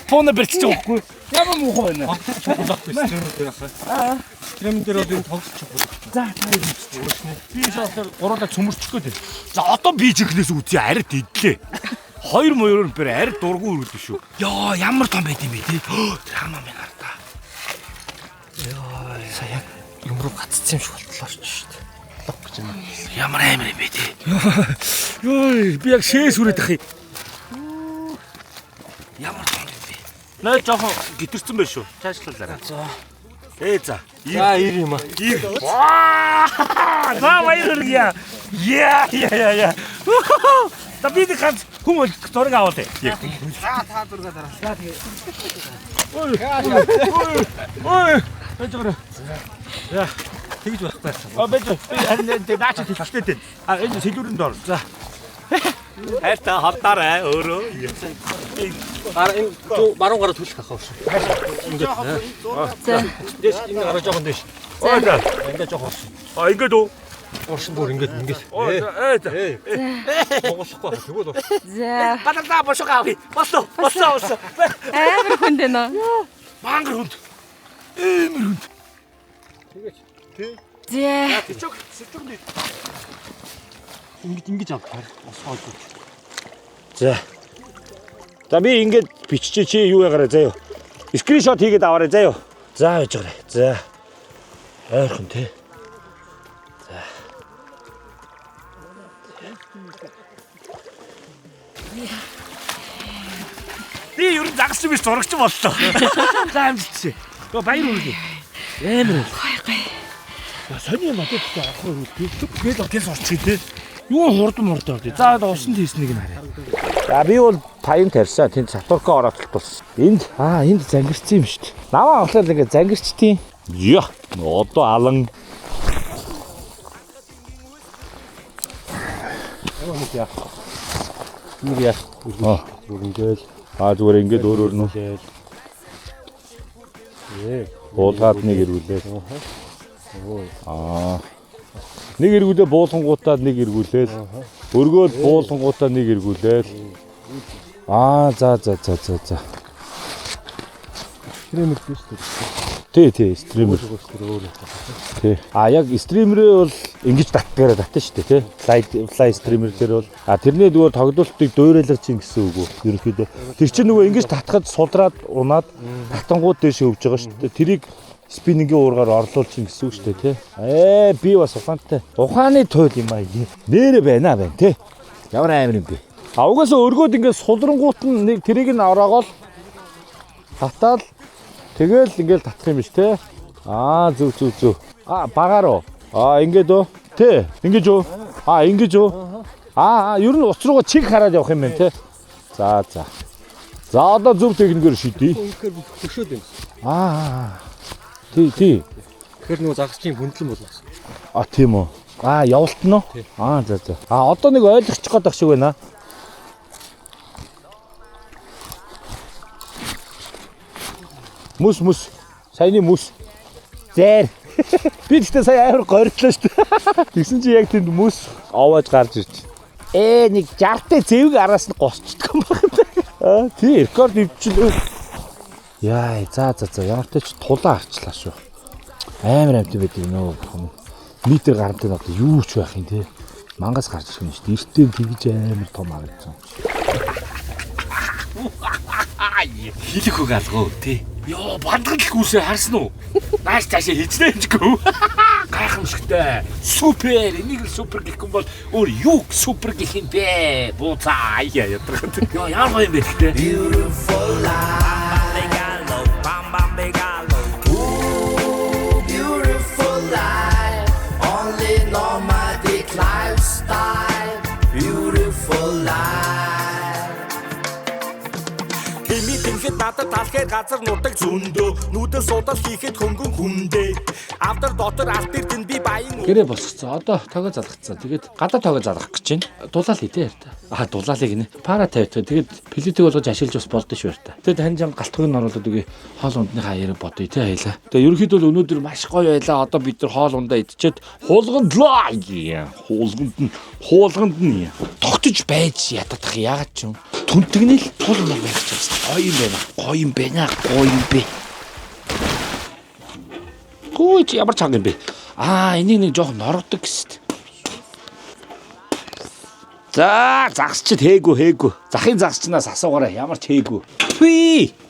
пууна бэлчиж байгаа хгүй. Ямар муухай байна. Крем дээр одоо тоглож чухал. За би шалгаар гуруулаа цөмөрчих гээд. За одоо би чихнээс үзье ард идлээ. 2 моёроор бэр ард дургу өргөдөө шүү. Яа, ямар том байд юм бэ те. Тэр хамаа минь хартаа. Яа, Сая юм руу гаццсан юм шиг болтлоо шүү дээ. Лог гэж юм. ямар амар юм бэ те. Йоо, би яг шээс үрээд ах юм. Ямар том юм бэ. Нөө жоохон гитэрсэн байх шүү. Цаашлуулаарай. За. За. За 90 юм аа. За баярлалаа. Яа. За би нэг ганц хүмүүс зураг аваад. Та зураг дараа. За тэгээ. Ой. Эцгээр. За. Тэгж байхгүй. Бэж. Би наач хэлтэй дээ. Энэ сэлүүрэнд ор. За. Хайртай хавтаарай өөрөө. Гараа энэ баруун гараа түлх ахаа шүү. За. Дэс энэ гараа жоохон дэш. За. Ингээд жоохон. Ингээд үү? Оршин бүр ингээд. За. Моголохгүй тэгвэл. За. Бадалдаа бошоо авъя. Болсон. Амар хүндэ нөө. Мангар хүнд. Тэгэж. Тий. За. Тэчөг сэтгүнд. Ингэж авах. Осгоод. За. За би ингээд биччихээ чи юу ягараа заяа. Скриншот хийгээд аваарай заяа. За байж гараа. За. Ойрхон тий. За. Би ер нь загас биш зурагч боллоо. За амжилт. Гоо баяр хүргэе. Амар. Гой. Сони юм аа гэдэг авах юм тий. Тэгэл гэл орчих тий. Юу хурдан тий. За усан тийснийг нь харъя. За би бол паян тарьсан. Тэнд сатурка ороод тулсан. Энд зангирсан юм шүү дээ. Наваа авахлаа ингээд зангирчтiin. Яа. Одоо алан. Нэг яа. Зүгээр Зүгээр ингээд өөр нь. Буулгаад нэг иргүүлээ. Нэг иргүүлээ буулгангуудаа нэг иргүүлээ. Өргөөл буулгангуудаа нэг иргүүлээ. За. стример биш үү? Тий, стример. Тий. Яг стримерээ бол ингэж татгаараа татна шүү дээ, тий. Fly стример дээр бол тэрний зүгээр тогтоолтыг дуурайлгаж чинь гэсэн үг үү? Ерөнхийдөө. Тэр чинь нөгөө ингэж татхад сулраад унаад татангууд дээр шөвж байгаа шүү дээ. Тэрийг спиннингийн уургаар орлуул чинь гэсэн үг шүү дээ, тий. Би бас ухаантай. Ухааны туйл юм аа. Нэрэ байна, тий. Ямар амар юм бэ? Угаасаа өргөөд ингээд сулрангуут нь нэг тэрийг нь ороогоол татаал тэгэл ингээл татах юм биш те. Зүг. Багаар уу? Ингээд үү? Тэ. Ингэж үү? Ингэж үү? Ер нь уц руугаа чиг хараад явах юм байна те. За. За одоо зөв техникээр шийдье. Үнэхээр хөшөөд байна. Тий. Тэгэхээр нөгөө загасчийн хөндлөн болгосон. Тийм үү. Явуулт нь уу? За. Одоо нэг ойлгочих гээд шиг байна. Мус. Саяны мус. Зэр. Би тэгтээ сая амар горьтлоо шүү дээ. Тэгсэн чи яг тэнд мус овоож гарч ирж. Нэг 60-тай зэвэг араас нь госчдөг юм байна. Тий, рекорд ивчлээ. Яа, за. Ямар ч тулаа арчлаа шүү. Амар амт байдаг нөө. Метр гарантай одоо юу ч байх юм те. Мангас гарч ирэх юм шүү дээ. Эртээ тэгж амар том харагдсан. Хилэх үг алгав тий. Йоо бандгалах үсээ харсан уу? Нааш цаашаа хичнээн чгүй. Гайхамшигтай. Супер. Энийг л супер гэх юм бол өөр юу супер гэх юм бэ? Бууцаа ядрах. Йоо ямар юм бэ гэхдээ. Beautiful life. Beautiful life. Only nomadic lifestyle. Beautiful life. Тэмхэд надад талхаар газар нутаг зөндөө нүдэл судал хийхэд хөнгөн хүндээ автор дотор алтэр тэн би баян гэрээ босгоцсон одоо тогоо залгацсан тэгээд гадаа тогоо залгах гэж байна дулаал хийдэ ярьта дулаалыг нэ пара тавьдаг тэгээд пилетиг болгож ашиглаж бас болдоо шүү ярьта тэгээд таньжан галтхыг нь оруулаад үгүй хоол ундныхаа яриг бодъё тий хайлаа тэгээд ерөнхийдөө л өнөөдөр маш гоё байлаа одоо бид нар хоол ундаа идчихэд хуулганд нь тогтож байж ятадах яагаад ч юм түнтгнэл тул юм байх ч байна гоё юм байна Гүйч ямар чанга юм бэ энийг нэг жоох норгодог гэсэд за загасчд хээгүү захын загасчнаас асуугаарай ямар ч хээгүү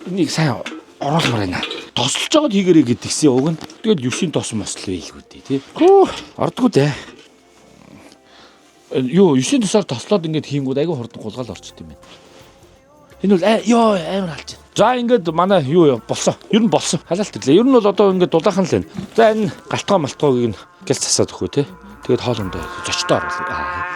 энийг сайн оруулмаар байна тослож байгаад хийгэрэй гэдгсэн уг нь тэгэл 9-ийн тос мослоо ийгүү тий ордгоо дээ юу 9-ийн тосоор тослоод ингээд хийнгүүд айгүй хурдан гулгаал орчт юм байна энэ бол амар алж байна За ингээд манай юу болсон. Ер нь болсон. Халаалт ирлээ. Ер нь бол одоо ингээд дулаахан л байна. За энэ галтгоо малтгоогийг нь гэл засаад өгөө те. Тэгээд хоолндоо зочдоо оруулъя.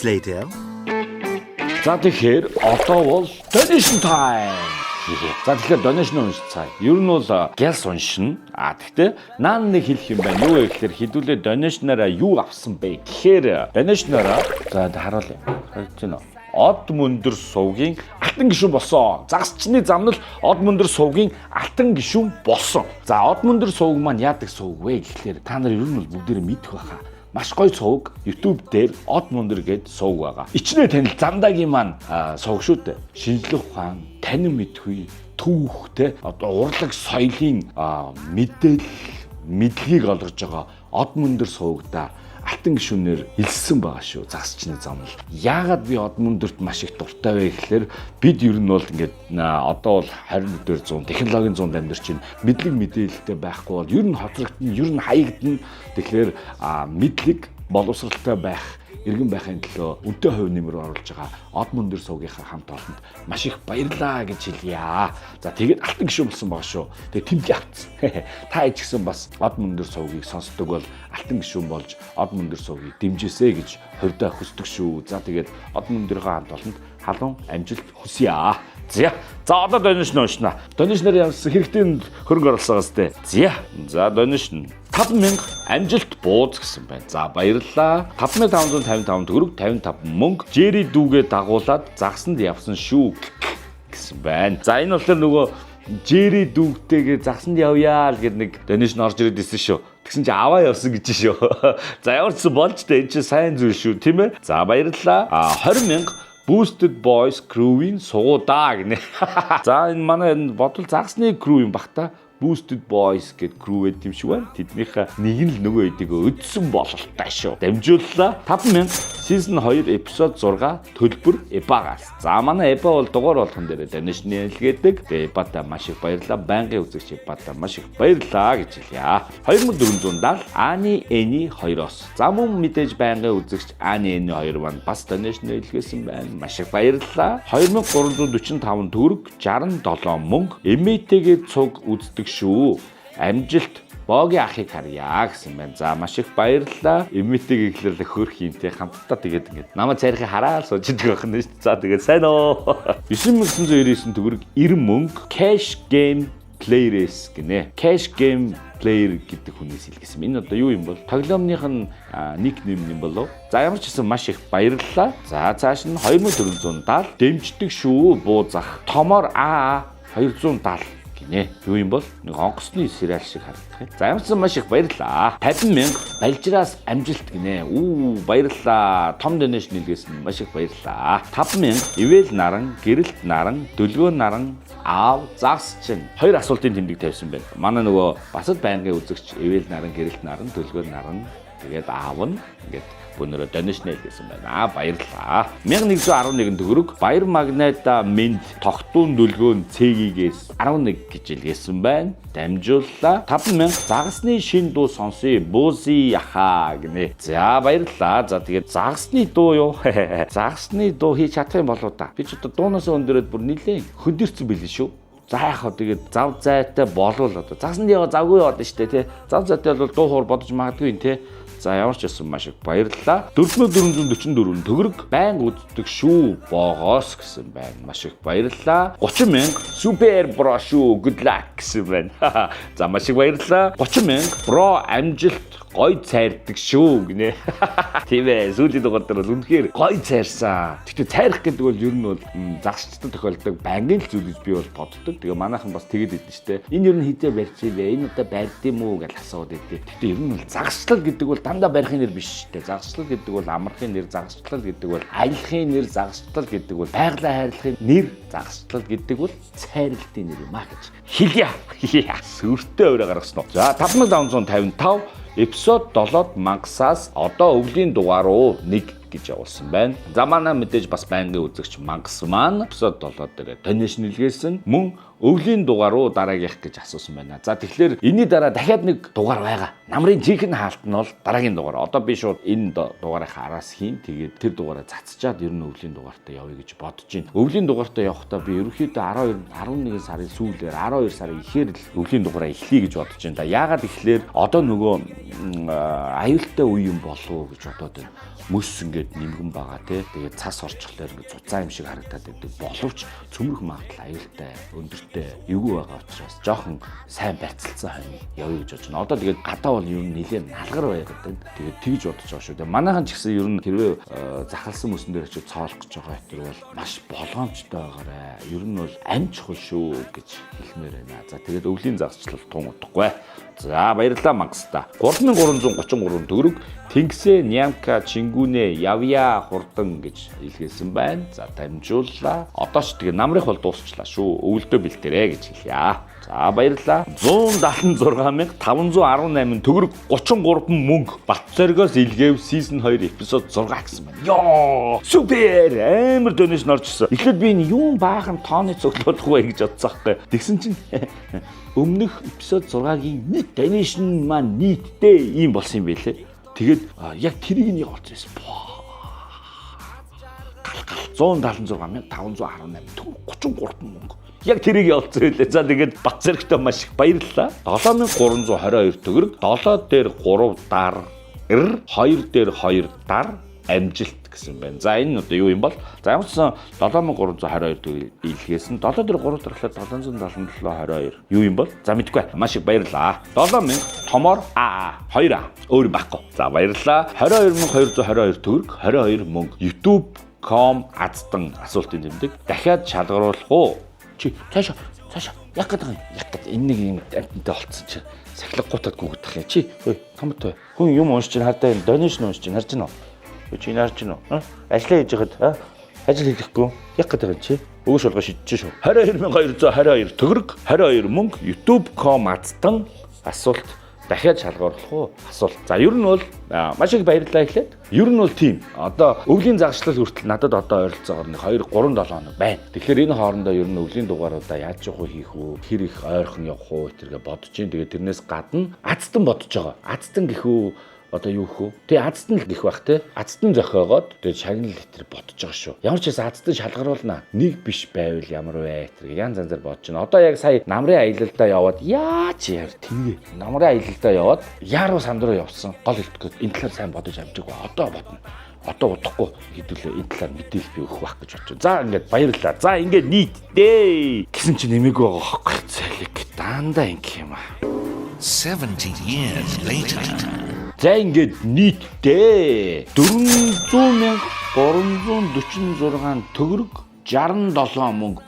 Later. За тэгэхээр одоо бол donation time. За тэгэхээр donation уншиж цаа. Ер нь бол гэлс уншина. Гэхдээ наан нэг хэлэх юм байна. Юу вэ гэхээр хэдүүлээ donation-аараа юу авсан бэ гэхээр donation-аараа за харуулъя. Харж байна уу? Од мөндөр сувгийн алтан гишүүн болсон. Загасчны замнал од мөндөр сувгийн алтан гишүүн болсон. За од мөндөр сувг маань яадаг сувг вэ гэхээр та нар ер нь бол бүгдээрээ мэдэх байхаа. Маш гоё сувг YouTube дээр од мөндөр гээд сувг байгаа. Ичнээ танил замдагийн маань сувг шүү дээ. Шинжлэх ухаан, танин мэдгүй, түүхтэй одоо урлаг соёлын мэдлэгийг олгож байгаа од мөндөр сувгда алтан гишүүнээр илссэн байгаа шүү. Загасчны замнал. Яагаад би од мөндөрт маш их дуртай вэ гэхээр бид ер нь бол ингээд одоо бол 21-р зуун технологийн зуунд амьдарч байна. Мэдлэг мэдээлэлтэй байхгүй бол ер нь хоцрогдно, ер нь хаягдана. Тэгэхээр мэдлэг боловсралтай байх, иргэн байхын төлөө үнэтэй хувь нэмэр оруулж байгаа од мөндөр сувгийнхаа хамт олонд маш их баярлаа гэж хэлье. За тэгээд алтан гишүүн болсон байгаа шүү. Тэгээд тэмдэг авцсан. Та ич гэсэн бас од мөндөр сувгийг сонсдог бол алтан гишүүн болж од мөндөр сувгийг дэмжээсэй гэж хувьдаа хүсдэг шүү. За тэгээд од мөндөрийнхөө хамт олонд халуун амжилт хүсье. За одоо donation уншна. Donation-аар ямарсан хэрэгтэй хөрөнгө оруулсаагаас тээ. За donation 5000 амжилт бууз гэсэн байна. За баярлалаа. 5555 төгрөг 55 мөнгө Jerry дүүгээ дагуулад загсанд явсан шүү гэсэн байна. За энэ болохоор нөгөө Jerry дүүгтэйгээ загсанд явъя л гэд нэг donation орж ирээд ирсэн шүү. Тэгсэн чи аваа явсан гэж шүү. За ямар ч болж тэ энэ чи сайн зүйл шүү, тийм ээ. За баярлалаа. 20000 Boosted Boys crew-ийн сугуудаа гинэ. За энэ манай бодвол загсны crew юм бах та. Boosted Boys гэд crew байт юм шиг байна. Тэднийхээ нэг нь л нөгөө эдийг өдсөн бололтой шүү. Дамжууллаа. 5000 season 2 episode 6 төлбөр Эбагаас. За манай Эба бол дугаар болгон дээр donation хэлгээдэг. Тэгээ Эбата маш их баярлалаа. Байнгын үзэгч Эбата маш их баярлалаа гэж хэлье. 2470 Ани Эни 2-оос. За мөн мэдээж байнгын үзэгч Ани Эни 2 маань бас donation хэлгээсэн байна. Маш их баярлалаа. 2345 төгрөг 67 мөнгө Эмитэйгээ цуг үздэг шүү. Амжилт Богийн ахыг харьяа гэсэн байна. За маш их баярлалаа. Эмитиг ихлэрлэх хөрх юмтэй хамтдаа тэгээд ингээд намайг цайрахыг хараад сууждаг байх нь шүү. За тэгээд сайн уу. 9999 төгрөг 90 мөнгө Cash Game Players гинэ. Cash Game Player гэдэг хүнээс илгээсэн. Энэ одоо юу юм бол тоглоомных нь никнейм юм болов. За ямар ч гэсэн маш их баярлалаа. За цааш нь 2470 дэмждэг шүү. Буузах томор 270 гинэ. Юу юм бол нэг онгоцны сериал шиг харагдах. За ямар ч маш их баярлалаа. 50000 балжраас амжилт гинэ. Баярлалаа. Том donation хэлгээсэн маш их баярлалаа. 5000 ивэл наран, гэрэлт наран, дөлгөө наран, аав, загс чин хоёр асуултын тэмдэг тавьсан байна. Манай нөгөө басад байнгын үзэгч ивэл наран, гэрэлт наран, дөлгөө наран тэгээд аав нь ингээд өнөөдөр donation хийсэн байна. Баярлалаа. 1111 төгрөг Баяр Магнита Минт тогтуун дөлгөөн цэгийгээс 11 гэж илгээсэн байна. Дамжууллаа. 5000 загасны шин дуу сонсъё. Буузи яхаа гинэ. За баярлалаа. За тэгээд загасны дуу юу? Загасны дуу хийж чадах юм болоо та. Би ч одоо дуунаас өндөрөөд бүр нилээн хөндөрцөн билээ шүү. За яах вэ тэгээд зав зайтай болвол одоо загсанд яваа завгүй яваад штэ тий. Зав зайтай бол дуу хоор бодож магадгүй юм тий. За ямар ч байсан маш их баярлалаа. 4444 төгрөг байн үздэг шүү боогоос гэсэн байна. Маш их баярлалаа. 30000 супер бро шүү good luck гэсэн байна. За маш их баярлалаа. 30000 бро амжилт гоё цайрдаг шүү гинэ. Тийм ээ. Сүүлийн дугаар дээр бол үнэхээр гоё цайрсан. Гэхдээ цайрах гэдэг бол ер нь бол загсчтай тохиолдог бангийн л зүйл гэж би бол боддог. Тэгээ манайхан бас тэгээд идэв штэ. Энэ ер нь хизээ барьж ивэ. Энэ удаа барьд юм уу гэж асууад идэв. Гэхдээ ер нь бол загсчлал гэдэг бол дандаа барихын нэр биш штэ. Загсчлал гэдэг бол амархын нэр, загсчлал гэдэг бол аялахын нэр, загсчлал гэдэг бол байгалаа хайрлахын нэр, загсчлал гэдэг бол цайралтын нэр юм а гэж хэлье. Сүртэй өрөө гаргасан уу. За 5555 эпизод 7-д мангасаас одоо өвлийн дугаар руу 1 гэж явуулсан байна. За манай мэдээж бас байнгын үзэгч мангас маань эпизод 7 дээр донешн илгээсэн. Мөн өвлийн дугаар руу дараагийнх гэж асуусан байна. За тэгэхээр энэний дараа дахиад нэг дугаар байгаа. Намрын жинхэнэ хаалт нь бол дараагийн дугаар. Одоо би шууд энэ дугаарынхаа араас хийн. Тэгээд тэр дугаараа цацчаад ер нь өвлийн дугаартаа явъя гэж бодож байна. Өвлийн дугаартаа явахдаа би ерөнхийдөө 11 сарын сүүлээр 12 сарын ихээр л өвлийн дугаараа эхлэе гэж бодож байна. Яагаад тэгэхээр одоо нөгөө аюултай үе юм болов гэж бодоод байна. Мөс ингээд нэмгэн байгаа тий. Тэгээд цас орчихлоо ингээд цуцаа юм шиг харагдаад байдаг. Боловч цөмрөх магадлал аюултай өндөртэй эвгүй байгаа учраас жоохон сайн байцалсан хань явъя гэж бодож байна. Одоо тэгээд гадаа бол ер нь нэлээд налгар байгаад байна. Тэгээд тэгж бодож байгаа шүү дээ. Манайхан ч гэсэн ер нь хэрвээ захалсан мөсөн дээр очиж цоолох гэж байгаа хэвээр бол маш болгоомжтой байгаарэ. Ер нь бол амь чухал шүү гэж хэлмээр байна. За тэгээд өвлийн загсчлал тун утгагүй. За баярлалаа мангастаа. 3333 төгрөг Тэнгисэ Нямка Чингүнэ явъя хурдан гэж хэлгээсэн байна. За дамжууллаа. Одоо ч тэгээ намрах бол дуусчлаа шүү. Өвөлдөө бэлтээрэ гэж хэлье. За баярлалаа. 176,518 төгрөг 33 мөнгө Батцоргоос илгээв season 2 эпизод 6 гэсэн байна. Йоо! Супер! Амар донешн орж ирсэн. Эхлээд би энэ юун баахан тооны цуглуулах вэ гэж бодсон байхгүй. Тэгсэн чинь өмнөх эпизод 6-гийн нэг донешн маань нийтдээ ийм болсон юм байлээ. Тэгээд яг тэрийг нэг олж ирсэн. 176,518 төгрөг 33 мөнгө. Яг тэрийг явуулсан байлээ. За тэгээд Батцоргтой маш их баярлалаа. 7,322 төгрөг 7 дээр 3 дар 2 дээр 2 дар амжилт гэсэн байна. За энэ одоо юу юм бол? За ямарчсан 7,322 төгрөг илгээсэн. 7 дээр 3 дарахлаа 777.22. Юу юм бол? За мэдгүй. Маш их баярлалаа. 7,000 томоор 2 өөр байхгүй. За баярлалаа. 22,222 төгрөг 22 мөнгө. YouTube.com аздан асуултын тэмдэг. Дахиад шалгаруулах уу? Чи цаашаа яг гэдэг юм. Яг гэдэг энэ нэг юм амттай болцсон чи. Сахилга гутаад гүгдэх юм. Чи томт бай. Хүн юм уншиж чинь хардаа энэ донешн уншиж чинь харж байна уу? Чи нарж байна уу? Ажлаа хийж байхад ажил хийхгүй. Яг гэдэг юм чи. Өгөөш болгоо шидэж шүү. 22,222 төгрөг 22 мөнгө YouTube.com аздан асуулт дахиад шалгаруулах уу? Асуулт. За ер нь бол маш их баярлалаа эхлээд. Ер нь бол тийм. Одоо өвлийн загшлал хүртэл надад одоо ойролцоогоор нэг 2-3-7 хоног байна. Тэгэхээр энэ хоорондоо ер нь өвлийн дугааруудаа яаж явах вэ хийх үү? Хэр их ойрхон явах уу? Тэргээ бодож чинь. Тэгээд тэрнээс гадна аздан бодож байгаа. Аздан гэхүү одоо юу хөө? Тэгээ аздан л гэх бах те. Аздан зохиогоод тэгээ шагнал литр бодож байгаа шүү. Ямар ч байсан аздан шалгаруулна. Нэг биш байвал ямар вэ? Тэр янз янзаар бодож байна. Одоо яг сая намрын аялалдаа яваад яаж яар тэнгээ. Намрын аялалдаа яваад яаруу санд руу явсан. Гол хэлтгэд энэ талаар сайн бодож амжаагүй. Одоо бодно. Одоо удахгүй хэдүүлээ энэ талаар мэдээлэл би өгөх байх гэж бодож байна. За ингээд баярлалаа. За ингээд нийтдээ гэсэн чи нэмээгүй байгаа хөөхгүй. Цалиг дандаа ингэх юм аа. 70 years later. За ингээд нийтдээ 400,346 төгрөг 67 мөнгө.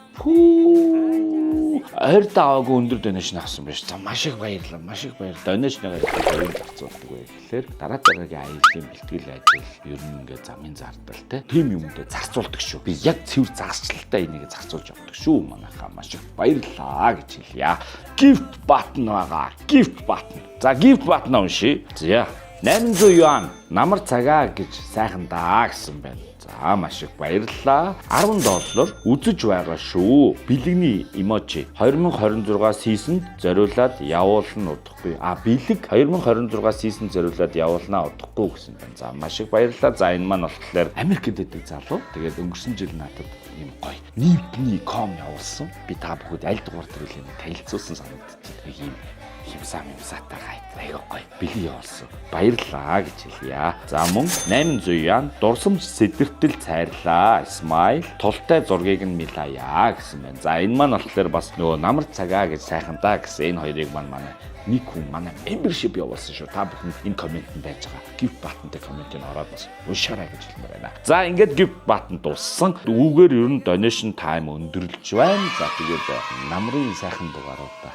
Ойрт аваагүй өндөр донешн авсан байж. За маш их баярлалаа. Маш их баярлалаа. Донешныгаа зөвхөн зарцуулдаг вэ гэхээр дараагийн аяллаа бэлтгэл ажил ер нь ингээд замын зардал те. Тим юмдээ зарцуулдаг шүү. Би яг цэвэр загсчлалтаа энийг зарцуулж явдаг шүү. Манайхаа маш их баярлалаа гэж хэлье. Gift button байгаа. Gift button. За gift button уншия. За 800 юан намар цагаа гэж сайхан даа гэсэн байна. За маш их баярлалаа. $10 үзэж байгаа шүү. Бэлэгний эможи 2026 сизонд зориулаад явуулна удахгүй. Бэлэг 2026 сизонд зориулаад явуулнаа удахгүй гэсэн байна. За маш их баярлалаа. За энэ маань болохоор Америкт дэдэг залуу. Тэгээд өнгөрсөн жил надад юм гоё Nipney.com явуулсан. Би та бүхэд аль дугаар төрлийн танилцуулсан санагдчих. Ийм Химсаатаа гайд аяга гоё бэлий явуулсан. Баярлаа гэж хэлье. За мөн 800 ян дурсамж сэдвэртэл цайрлаа. Смайл тултай зургийг нь милаяа гэсэн байна. За энэ маань болохоор бас нөгөө намар цагаа гэж сайхандаа гэсэн энэ хоёрыг манай нэг хүн манай membership явуулсан шүү. Та бүхэн энэ комментэнд байж байгаа. Gift button-тэй комментийг ороод бас уншаарай гэж хэлмээр байна. За ингээд gift button дууссан. Үүгээр ер нь donation time өндөрлж байна. За тэгээд намрын сайхан дугааруудаа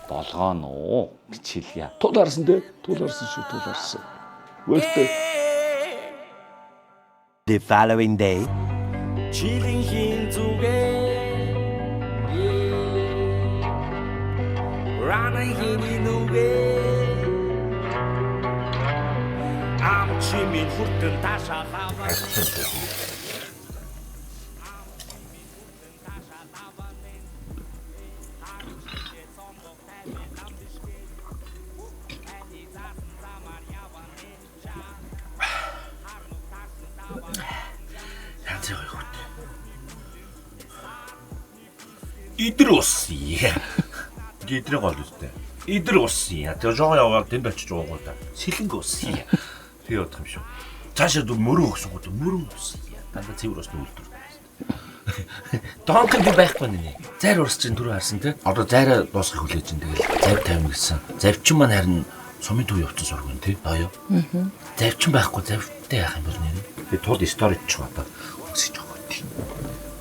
болгоно гэж хэлье. Тулаарсан дээ. Тулаарсан шүү. Тулаарсан. Welcome. The following day. Чилийн хин зүгээ Rana hini nuge Am chimin hurtun tasha hava Идросия. Идрэг гол үстэй. Идэр усия. Тэгээ жоо яваад тэнд очиж уугаа та. Сэлэнг усия. Тэгээ явах юм шүү. Цаашаа дүү мөрөө өгсөн гоо мөрөө усия. Дандаа цэвэр усны үлдэр. Донкон би байхгүй нэ. Зайр урс чинь түрүү харсан те. Одоо зайраа дуусгах хүлээж ин тэгэл завь тавина гэсэн. Завчин маань харин сумын төв явуулсан сургын те. Аа юу. Завчин байхгүй завьтай яах юм бол нэ. Тэгээ тул стори ч одоо өсөж байгаа тийм.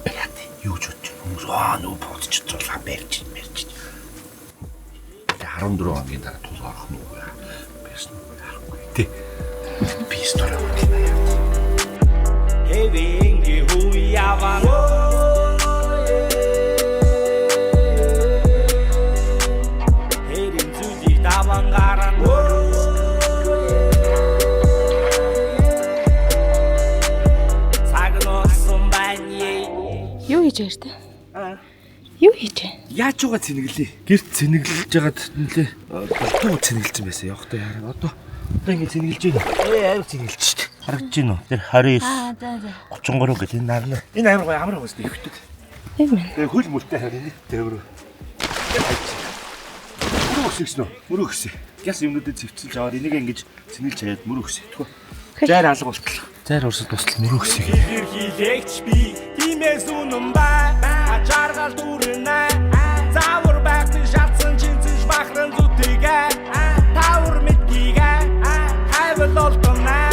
Яа тий. Юу ч бодож хүмүүс нөө бодож цулаа барьж. 14 хоногийн дараа тул орох нь үгүй. Бэс нь харахгүй тий. Би стори боллоо яа. Хэвинги хуяван Хэрин зүдий даван гаран Цагносон байна. Юу хийж ярьдаа? Юу хийж вэ? Яаж угаа цэнэглээ? Гэрт цэнэглэж байгаад нэлээ болтоо цэнэглэж юм байсан. Явах та яараа. Одоо ингэ цэнэглэж байна. Аяа цэнэглэж шүү дээ. Харагдаж байна уу? Тэр 29 33 гэдэг энэ нарна. Энэ амар гоё амар гоос дэвхдэг. Тийм ээ. Тэгээ хөл мөртэй харин тэрөөр. Мөрөө өсөж нөө. Мөрөө өсөө. Гяс юмнуудыг зэвчилж аваад энийг ингэж цэнэглэж хаяад мөрөө өсөө. Тэгвэл зайр алга болтлоо. Зайр урсад тусал мөрөө өсөө. Хийлэгч би тиймээс үнэн бай. Ачааргал дүрнэ. Заавар байхны шатсан чинцэж бахран зүтэйгээ. Тавар мэдгийгээ. Хайвал олдонэ.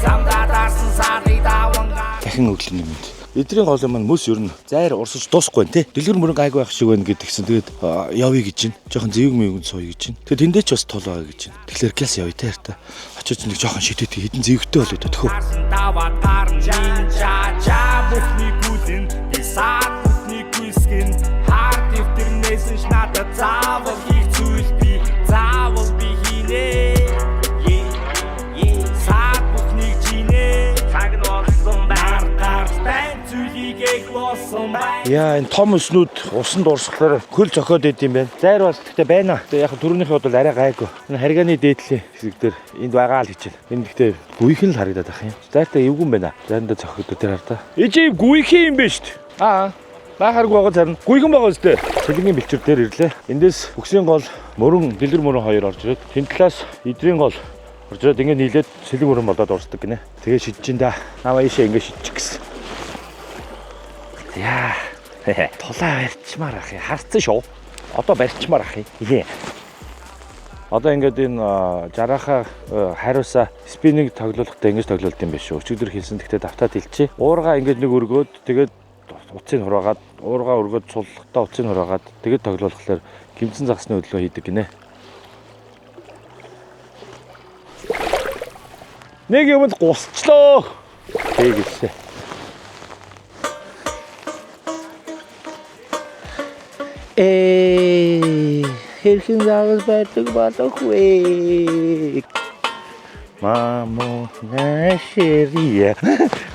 Замдаа дарсан сарыг давангаа. Дахин өглөө нэмэнд. Эдрийн гол юм мөс ер нь зайр урсаж дуусахгүй нэ. Дэлгэр мөрөнгө айгүй байх шиг байна гэдгсэн. Тэгээд явъя гэж чинь. Жохон зэвэг мэгүнд сууя гэж чинь. Тэгээд тэндээ ч бас тул байгаа гэж чинь. Тэгэхээр гялс явъя те харта. Очиж нэг жохон шидэт хідэн зэвэгтэй болоод төхөө. Даваад гарн жаа бүхний гүлэн бисаад бүхний гүсгэн хар дэвтэрнээс нь надад заавал хийх зүйл би заавал би хийнэ. Саад бүхний жинэ. Цаг нь болсон байна. Гартай зүйлийг болсон байна. Яа энэ том өснүүд усанд урсгалаар хөл зохиод идэм байна. Зайр бас гэхдээ байна. Тэгээ яг түрүүнийхээ бол арай гайгүй. Энэ харгааны дээдлийн хэсэг дээр энд байгаа л гэж байна. Энэ гэхдээ гүйхэн л харагдаад байх юм. Зайртай эвгүй юм байна. Зайранда зохиод дээр хар та. Ижив гүйхэн юм байна шүү дээ. Баахаргүй байгаа зарна. Гүйхэн байгаа үстэй. Цэлэнгийн бэлчээр дээр ирлээ. Эндээс бүксийн гол мөрөн дэлгэр мөрөн хоёр орж ирээд тэн талаас идрийн гол орж ирээд ингэ нийлээд цэлэг мөрөн болоод урсдаг гинэ. Тэгээ шидэж ин да. Наваа ийшээ ингэ шидчих гэсэн. Яа. Тулаа барьчмаар ах юм. Харцсан шүү. Одоо барьчмаар ах юм. Илээ. Одоо ингээд энэ жарааха хариусаа спиннинг тоглуулахдаа ингэж тоглолт юм биш шүү. Өчигдөр хэлсэн. Гэхдээ давтаад хэлчихье. Уургаа ингээд нэг өргөөд тэгээд уцыг хураагаад уургаа өргөөд суллахтаа уцыг хураагаад тэгээд тоглуулахлаар гимцэн загсны хөдөлгөөн хийдэг гинэ. Нэг юм л гусчлоо. Тэгэлээ. Хэрхэн загас байдаг болоогүй. Мамо наширия.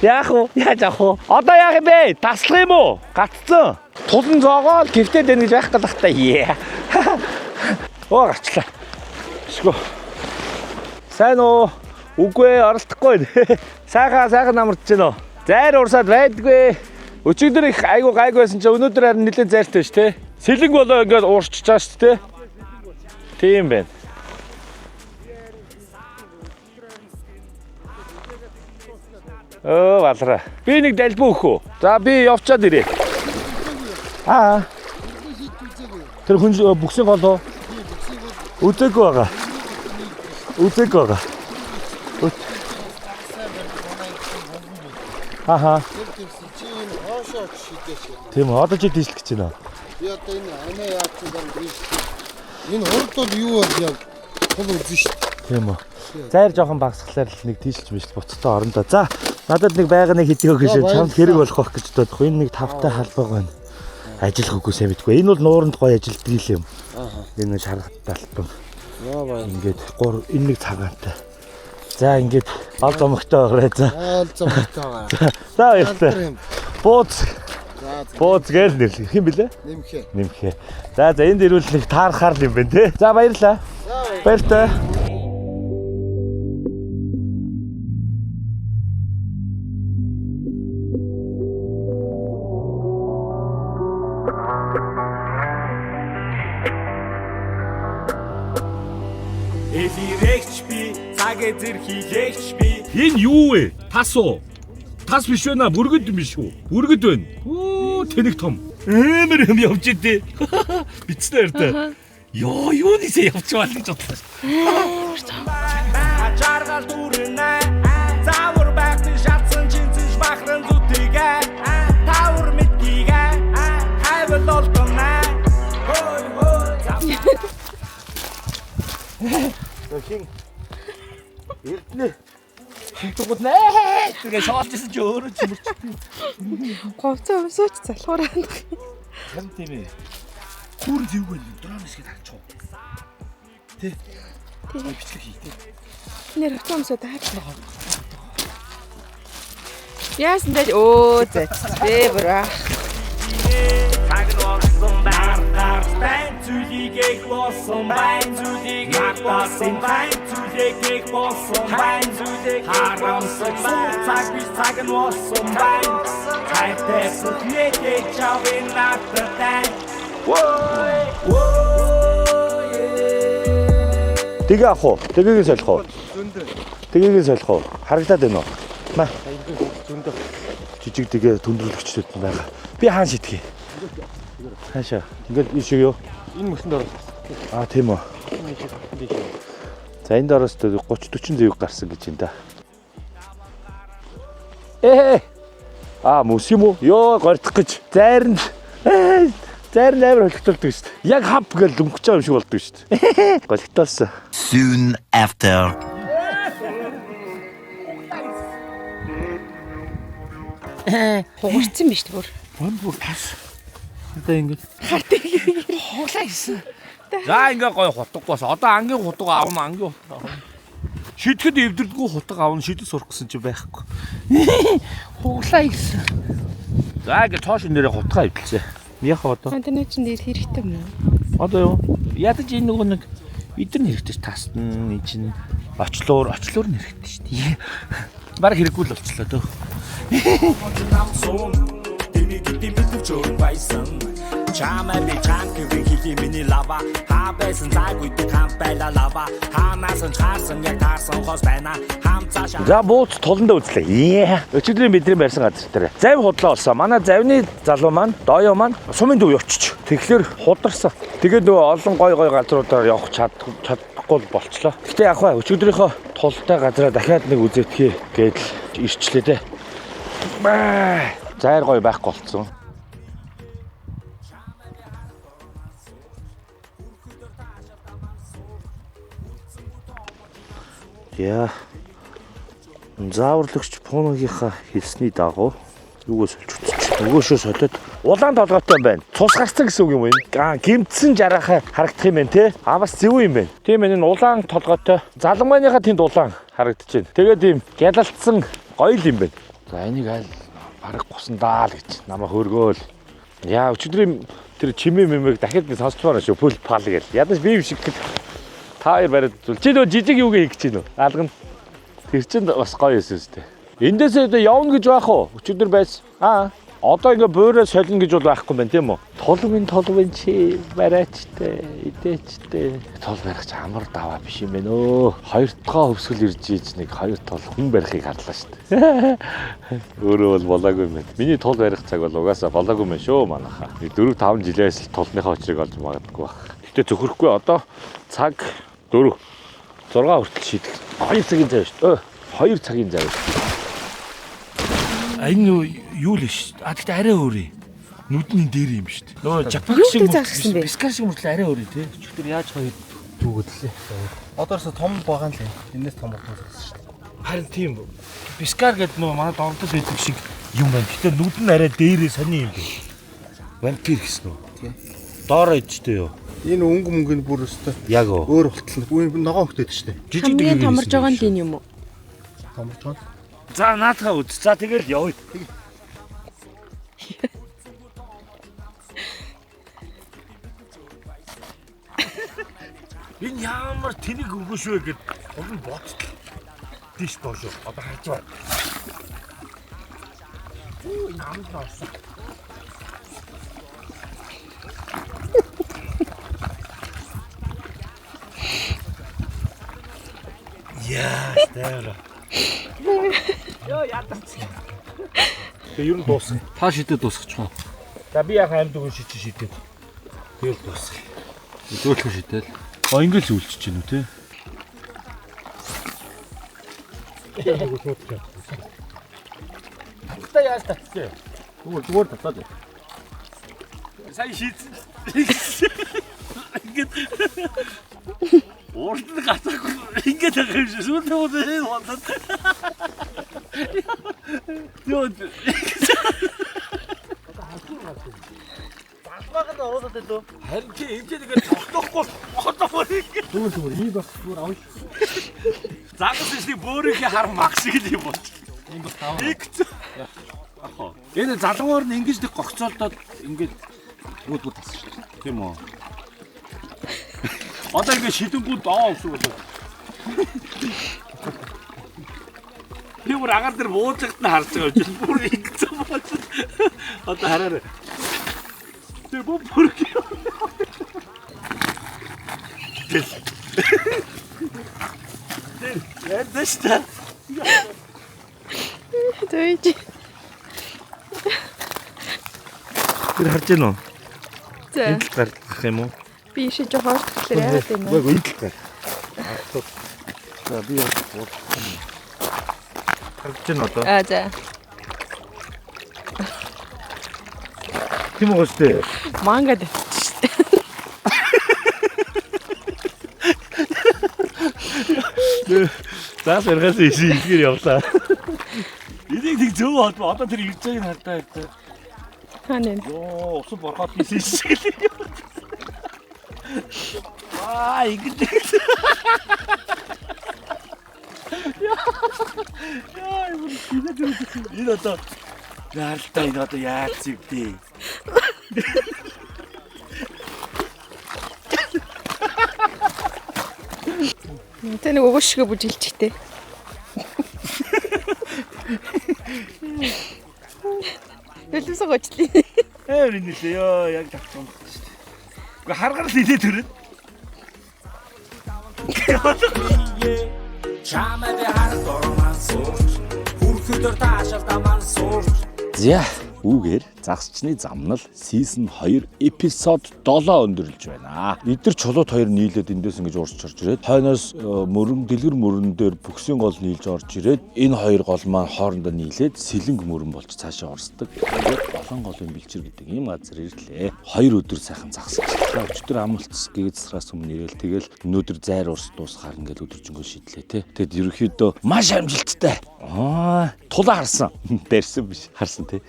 Яах вэ? Яаж авах вэ? Одоо яах юм бэ? Таслах юм уу? Гаццсан. Тулан зоогоол гэртээ дэнэ гэж байх гэдэг таа. Оо гарчлаа. Шгөө. Сайн уу? Үгүй оролдохгүй. Сайхан намарч гэнэ. Зайр урсаад байдгүй. Өчигдөр их айгу гайгүй байсан чи өнөөдөр харин нэлээд зайртай ш тэ. Сэлэнг болоо ингээд уурчиж байгаа ш тэ. Тийм байна. Валра. Би нэг далбуу өхөө. За би явчаад ирээ. Тэр хүн бүксийн голоо. Үзээгүй байгаа. Тийм одоо чи дийслэх гэж байна. Би одоо энэ амиа яатсан дараа дийс. Энэ урд бол юу бол яг хол үзэн шүү дээ. Тийм үү. Зайр жоохон багсглаар л нэг тийшэлж мишл буцтай орондоо. За надад нэг байгааны хэдий өгөөш чамд хэрэг болох байх гэж бодох. Энэ нэг тавтай халбаг байна. Ажиллах үгүй сайн мэдгүй. Энэ бол нууранд гоё ажилтдаг юм. Энэ шаргаттай альбан. Ингээд энэ нэг цагаантай. За ингээд ол зомогтой байгаарай за. Ол зомогтой байгаа. За баярлалаа. Бууз гээл нэрлэх юм блэ? Нэмхээ. За энд ирүүл нэг таархаар юм байна те. За баярлалаа. Баяртай. Элирэгч би, цагэ зэр хийлэгч би. Энэ юу вэ? Тас уу? Тас биш байна, бүргэд биш үү? Бүргэд байна. Оо, тэнэг том. Амар юм явж идэ. Бицтэй ярьтаа. Йоо, юунийсээ явж байгаа л гэж бодлоо. Ачааргал дүүрнэ. Заавар байхны шатсан чинцэж бахран зүтгээ. Тавар мэдгийгээ. Хайвал олдонэ. Хин эрдэнэ хинтгууд нэ тэгээ шоолжсэн чи өөрөө чимэрчтэй. Говцоо өмсөж залхуураад. Харин тийм ээ. Хүүр зэв гэн дронос гээд алчаа. Тэ. Бичлэг хий тэ. Нэр говцоо өмсөд таачлаа. Яасан даа оо зэ бра. Зүйлийг болсон байн зүйлийг болсон байн зүйлийг болсон байн зүйлийг харамсаж цаг биш цаг нь болсон байн хайтай бүхнээтэй чавын наттай Тэгээ ах уу? Тэгийг солих уу? Тэгийг солих уу? Харагдаад байна уу? Маа. Зөндөө. Жижиг тэгээ төндрүүлэгчтэй байгаа. Би хаан шитгэе. Хаашаа. Ингээд иш юу? Энэ мөсөнд орох. Тийм үү. За энд ороос 30-40 зэвэг гарсан гэж юм да. Мөс юм уу? Йоо, гордох гэж. Зайр нь амар холигдолдог шүү дээ. Яг хав гэж өнгөж байгаа юм шиг болдог шүү дээ. Голигдолсон. Soon after. Хугарцсан биз дээ бүр. Бүр тас. Одоо ингэж Хартыг хоолаа хийсэн. За ингээ гой хутгаас одоо ангийн хутга аавна ангийн хутга. Шидэхэд эвдэрдэггүй хутга аавна шидэд сурах гэсэн чи байхгүй. Хуглаа хийсэн. За ингээ тоош нэрээ хутга эвдэлцээ. Яхаа одоо. Интернет чинь дээр хэрэгтэй юм уу? Одоо юу? Ядаж энэ нөгөө нэг эдэр хэрэгтэй ш тастна энэ чинь очлоор хэрэгтэй ш. Бараг хэрэггүй л болчлоо дөө. Чамаа би чанквин хили миний лава хабэсэн цагүйд хам байла лава ханаас нь чаарсан яг таарсан хос байна хам цаашаа. За бууц туландаа үзлээ. Өчигдрийн бидний барьсан газар дээр завь худлаа болсон. Манай завны залуу маань дооёо маань сумын төв явчих. Тэгэхээр хударсан. Тэгээд нөгөө олон гой газруудаар явах чадахгүй болчлоо. Гэтэ яг хаа өчигдрийнхөө тултай газараа дахиад нэг үзээтгэе гээд ирчлээ дээ. Зайр гой байхгүй болцсон. Яа. Зааварлагч пуногийнхаа хэлсний дагуу юугаас олж утчих. Нөгөөшөө солиод улаан толгойтой байна. Цус гарцсан гэсэн үг юм уу энэ? Гимтсэн жарахаа харагдах юм байна те. Бас зөв юм байна. Тийм энэ улаан толгойтой. Залангааныхаа тэнд улаан харагдаж байна. Тэгээд ийм гялалтсан гоё юм байна. За энийг аль бараг гусандаа л гэж намайг хөргөөл. Яа өчигдрийн тэр чимээ мэмэг дахиад би сонсчмаар шүү. Пул пал гээл. Ядаж би юм шиг та бариад зүйл. Чи нөө жижиг юугээ хийх гэж байна уу? Алган. Тэр чинь бас гоё юм шүү дээ. Эндээсээ явна гэж байх уу? Өчигдөр байсан. Одоо ингээ буураа солино гэж бол байхгүй байна тийм үү? Толвын чи барайчтай, идээчтэй. Тол барих ч амар даваа биш юм байна өө. Хоёр дахь хөвсгөл ирж ийж нэг хоёр тол хүн барихыг харлаа шүү дээ. Өөрөө бол болоогүй юм байна. Миний тол барих цаг бол угаасаа болоогүй юм шүү манайхаа. 4-5 жилээс л толныхаа очрыг олж магадгүй баг. Гэтэ зөвхөрхгүй одоо цаг 4 6 хүртэл шийдэх. 2 цагийн зав шүү дээ. 2 цагийн зав. Энэ юу л ш. Гэхдээ арай өөр юм. Нүдний дээр юм шүү дээ. Нөгөө Жапан шиг бискар шиг мөртлөө арай өөр тий. Өчигдөр яаж хоёр дүүгэдлээ. Одоорсо том байгаа л энэс том болсон шүү дээ. Харин тийм бискар гэдэг нөгөө манай дордол байдаг шиг юм байна. Гэхдээ нүд нь арай дээрээ сони юм бэ. Вампир гэсэн үү? Тий. Доороо идчихтэй юу? Энэ өнгө бүр өстой. Яг өөр болтол. Үгүй ногоон хөлтөд штэ. Хамгийн томорж байгаа нь тийм юм уу? Томорж байгаа. За наатаа үз. За тэгэл явъя. Энэ ямар тэнэг өнгөш вэ гэд олон боцтой. Диш доошоо. Одоо харж байна. Энэ амлаа орсон. Яа, стара. Йоо, ядаач. Тэг ер нь дуусах. Та шидэд дуусгачихоо. За би яг амьд өгөн шидэв. Тэгэл дуусах. Зөөлхөн шидэл. Ингээл зүйлчиж гинүү те. Та яаж татсан? Зүгээр татаад. Сайн шийдсэн. Ингээд урд нь гацахгүй ингээд ахиж сүүлдээ үгүй болоод. Йоо. Багбаг нь ороод байлоо. Харин чи энэ нэгэ тогтоохгүй одоо Зүгээр ийм бас зүгээр авъя. загас шний бөөрийнхээ хар мах шиг л юм бол. Ийм бас тав. Энэ залгуур нь ингэж нэг гогцоолдоод ингээд үүдгүүд тассан шүү дээ. Тийм үү? Одоо ингэ шидэнгүүд доо усуу болоо. Би бүр агаар дээр буужгад нь харж байгаа юм. Бүр ингэсэн болж. Одоо хараарай. Тэр бүр Ядэшта. Төвч. Тэр харж гэнэ үү? За. Энэ л гарах юм уу? Би шиж жоохоор тэгэхээр яагаад юм бэ? Үгүй энэ л гар. За би яг харж гэнэ одоо. За. Тийм үү штэ. Мангад штэ. За сэргээс ихээр явлаа. Энийг нэг зөв бод. Одоо тэр ирж байгааг нь хардаа явтаа. Хаана юм? Йоо, усуу борхоод хийсэн шиг л юм. Ингэдэг. Яа, энэ одоо яалтаа энэ одоо яаж зивдээ. Тэнийг өгөөшгөө бүжиглчихтэй. Дэлгэсэг гочлээ. Нэлээ ёо яг тавцсан шүү дээ. Гэхдээ харгал нэлээ төрөд. Чамд хард орман сууж Хүрхэдэр таашаалтаа ман сууж За үүгээр загсчны замнал season 2 episode 7 өндөрлөж байна. Эдгэр чулууд хоёр нийлээд эндээс ингэж урсч орж ирээд хойноос мөрөн дэлгэр мөрөн дээр бүксийн гол нийлж орж ирээд энэ хоёр гол маань хоорондоо нийлээд сэлэнг мөрөн болж цаашаа орсдог. Тэгээд болон голын бэлчээр гэдэг ийм газар ирлээ. 2 өдөр сайхан загсчлаа. Өчтөр амлцс гэгэцраас өмнө ирээл тэгэл өнөөдөр зайр урс дуусгаар ингээд өдөржингөө шидлээ те. Тэгэд ерөөхдөө маш амжилттай. Тулаа харсан. Барьсан биш. Харсан те.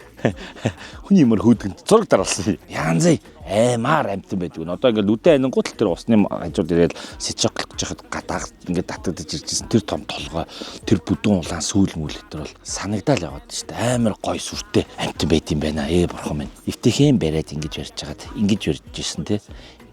Хүний юмар хөөдөнд зураг дараалсан. Янзай амар амтан байдаг. Одоо ингээд үдэ анингууд л тэр усны хажууд ирээл сичоклох гэж хахад гадаад ингээд татагдаж иржсэн. Тэр том толгой, тэр бүдүүн улаан сүүл мүлээ тэр бол санагдал яваад шүү дээ. Амар гой сүртэй амтан байт юм байна. Бурхан минь. Эвтэйхэн бариад ингэж ярьж хагаад ингэж ярьж ирсэн те.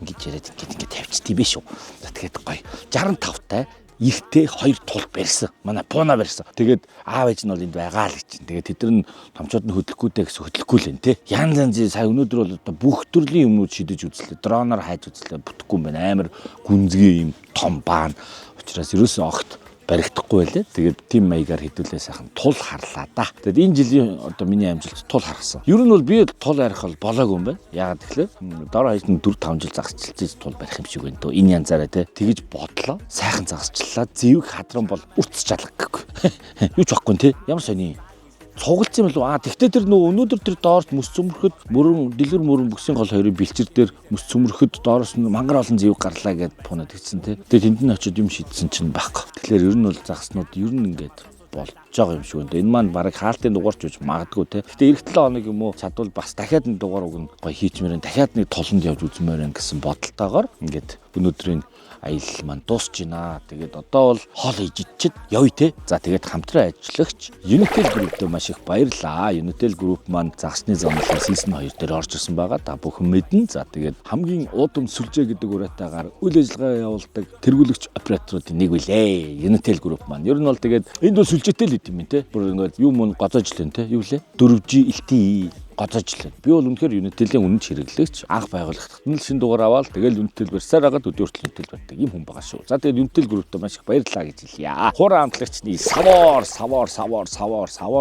Ингэж яриад ингээд тавьчдээ биш үү. За тэгээд гоё 65 таа Ихтэй 2 тул барьсан. Манай пууна барьсан. Тэгээд аав ээж нь бол энд байгаа л гэж. Тэгээд тэд нар томчууд нь хөдлөхгүй дэ гэсэн хөдлөхгүй л энэ те. Янз янзын сая өнөөдөр бол одоо бүх төрлийн юмнууд шидэж үзлээ. Дроноор хайж үзлээ. Бүтэхгүй юм байна. Амар гүнзгий юм том баан. Учираас ерөөсөн огт баригдахгүй байлээ. Тэгээд тим маягаар хэдүүлээ сайхан тул харлаа да. Тэгээд энэ жилийн одоо миний амжилт тул харсан. Ер нь бол би тул арих бол болоогүй юм байна. Яагаад тэгэхээр дороо хаяж 4-5 жил загасчилж тул барих юм шиг байна дөө. Энэ янзаараа те тэгэж бодлоо. Сайхан загасчлаа. Зэвэг хадран бол үрц жалга гэхгүй. Юу ч байхгүй те. Ямар сони цугалц юм болов. Тэгтээ тэр нөгөө өнөөдөр тэр доорт мөс цөмөрөхөд дэлгэр мөрөн бүксийн гол хоёрын бэлчэр дээр мөс цөмөрөхөд доороос нь мангар олон зэвэг гарлаа гэд пунад хэлсэн те. Тэгээд тэнд нь очиод юм шийдсэн чинь байхгүй. Тэгэхээр ер нь бол загаснууд ер нь ингээд болж байгаа юм шиг байна. Энэ маань бараг хаалтын дугаарч үж магадгүй те. Гэтэ эх 7 хоног юм уу чадвал бас дахиад нэг дугаар өгнө. Гоё хийчмээрэн дахиад нэг толонд явж үзмээрэн гэсэн бодолтойгоор ингээд өнөөдрийн аялал маань дуусч байна. Тэгээд одоо бол хол ижидчихэд явъя те. За тэгээд хамтран ажиллагч Unitel Group-д маш их баярлалаа. Unitel Group маань загасны замлал season 2 дээр орж ирсэн байгаа. Та бүхэн мэднэ. За тэгээд хамгийн уудам сүлжээ гэдэг уриатаагаар үйл ажиллагаа явуулдаг тэргүүлэгч операторуудын нэг үлээ. Unitel Group маань. Ер нь бол тэгээд энд бол сүлжээтэй л идэм юм те. Бүр ингээд юм гоцоож лэн те. Юу лээ? 4G LTE гоцоожлаа. Би бол үнэхээр Unitel-ийн үнэн хэрэглэгч анх байгууллагт нь л шин дугаар аваад тэгэл Unitel барьсаар агаад өдөр хүртэл Unitel барьдаг юм хүн байгаа шүү. За тэгээд Unitel Group-д маш их баярлалаа гэж хэлье. Хураа хамтлагчны савар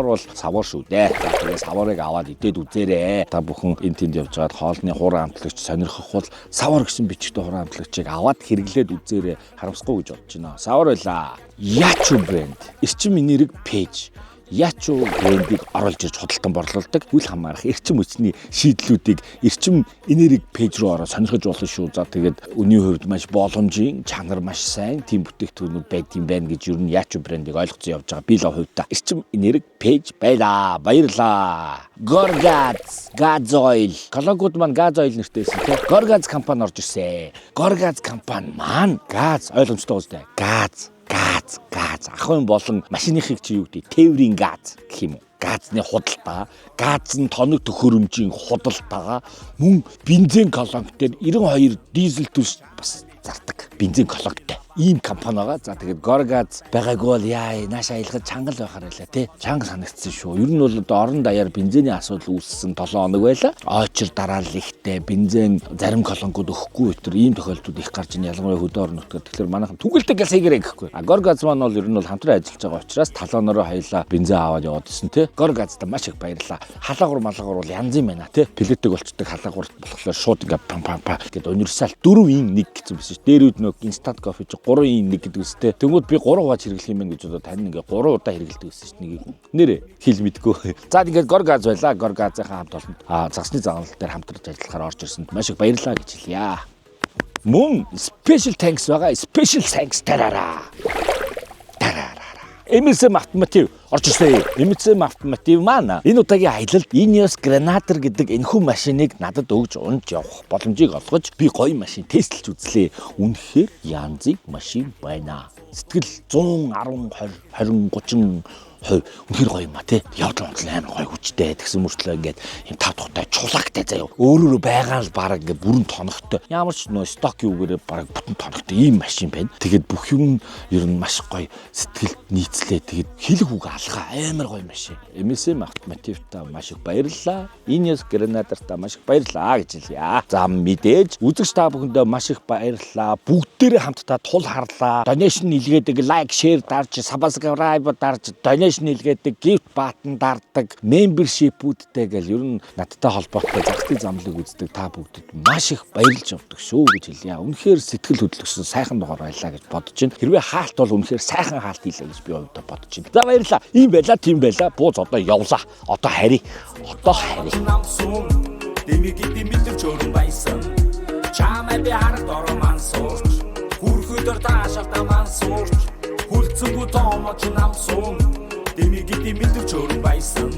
бол савар шүү дээ. За тэгээд саварыг аваад идээд үзээрэй. Та бүхэн энэ тэнд явж байгаад хоолны хураа хамтлагч сонирхох бол савар гэсэн бичгтэй хураа хамтлагчийг аваад хэрэглээд үзээрэй. Харамсахгүй гэж бодож байна. Савар байлаа. Yachu брэнд. Эрчим энерги пэйж. Yachu брендийг оруулж ирж худалдан борлуулдаг. Үл хамаарах эрчим хүчний шийдлүүдийг эрчим энерги пэйж руу ороод сонирхож болно шүү. За тэгээд үнийн хувьд маш боломжийн, чанар маш сайн тийм бүтээгдэхүүнүүд байдсан байна гэж ер нь Yachu брендийг ойлгоцсон явж байгаа. Би л хувьдаа эрчим энерги пэйж байлаа. Баярлаа. Gorgaz Gaz Oil. Коллегууд маань Gaz Oil нэртэйсэн тийм. Gorgaz компани орж ирсэн. Gorgaz компани маань газ ойлгомжтой гоостай. Газ ахын болон машиныхыг чи юу гэдэг тээврийн газ гэх юм уу? Газны худалдаа, газны тоног төхөөрөмжийн худалдаага мөн бензин колонк дээр 92 дизель төс бас зардаг. Бензин колонктой ийм компани байгаа. За тэгээд Gorgaz байгаагүй бол яа нааш аялахад чангал байхаар байлаа тий. Чанга санагдсан шүү. Ер нь бол одоо орон даяар бензиний асуудал үүссэн 7 хоног байлаа. Очир дараалал ихтэй бензин зарим колонкууд өгөхгүй өтер ийм тохиолдлууд их гарч ийн ялангуяа хөдөө орон нутгаар. Тэгэхээр манайхан түгэлтэй газ хийгэрэй гэхгүй. Gorgaz маань бол ер нь бол хамтран ажиллаж байгаа учраас талоонороо хайлаа бензин аваад яваад ирсэн тий. Gorgazтай маш их баярлаа. Халагур малгуур бол янз юм байна тий. Пилетэг болчдөг халагур болохоор шууд ингээ пам гэд универсал 4-ийн 1 гэсэн биш. Дээр үүд нөө instant coffee 3-ийн 1 гэдэг үстэй. Тэнгүүд би 3 хувааж хэрэглэх юм байна гэж бодоод тань ингээ 3 удаа хэрэглэдэг байсан шүү дээ. Нэрээ хэл мэдгүй. За ингээд Gorgaz байлаа. Gorgaz-ийн хамт олон загасны загалал дээр хамтарч ажиллахаар орж ирсэнд маш их баярлалаа гэж хэлье. Мөн special thanks байгаа. Special thanks тараараа. MSM автомотив орж ирсэн. MSM автомотив маань энэ удаагийн аялалд Ineos Granador гэдэг энэхүү машиныг надад өгж унж явах боломжийг олгож би гоё машин тестэлж үзлээ. Үнэхээр янзын машин байна. Сэтгэл 110 20 30 үнэхээр гоё юм а тий. Явдал онцлог гоё хүчтэй тэгсэн мөртлөө ингээд юм тав тухтай чулагтай заяа. Өөрөөрөө байгаа л баг ингээд бүрэн тоногтой. Ямар ч нөө сток юугээрээ баг бүтэн тоногтой ийм машин байна. Тэгээд бүх юм ер нь маш гоё сэтгэлд нийцлээ. Тэгээд хэлэх үг алгаа амар гоё машин. MSM автомотивта маш их баярлалаа. Ineos Granador-та маш их баярлалаа гэж хэлье. За мэдээж үзэгч та бүхэндээ маш их баярлалаа. Бүгдээрээ хамтдаа тул харлаа. Donation илгээдэг, лайк, шеэр дарж, subscribe дарж, donation нийлгээдэг, gift button дардаг, membership-үүдтэй гэл ер нь надтай холбоотой загсны замлыг үздэг та бүгдэд маш их баярлж явдаг шүү гэж хэлье. Үнэхээр сэтгэл хөдлөсөн сайхан дугаар байлаа гэж бодож байна. Хэрвээ хаалт бол үнэхээр сайхан хаалт хийлээ гэж би өөртөө бодож байна. За баярлалаа. Ийм байлаа, тийм байлаа. Бууз одоо явлаа. Одоо харъя. Дэмигийн мэдэр чөрөн байсан. Чамаа би харах дороо ман сууч. Хүрхөдөр таашаалтаа ман сууч. Хүлцэнгүү тоомоч нам суун. Дэмигийн мэдэр чөрөн байсан.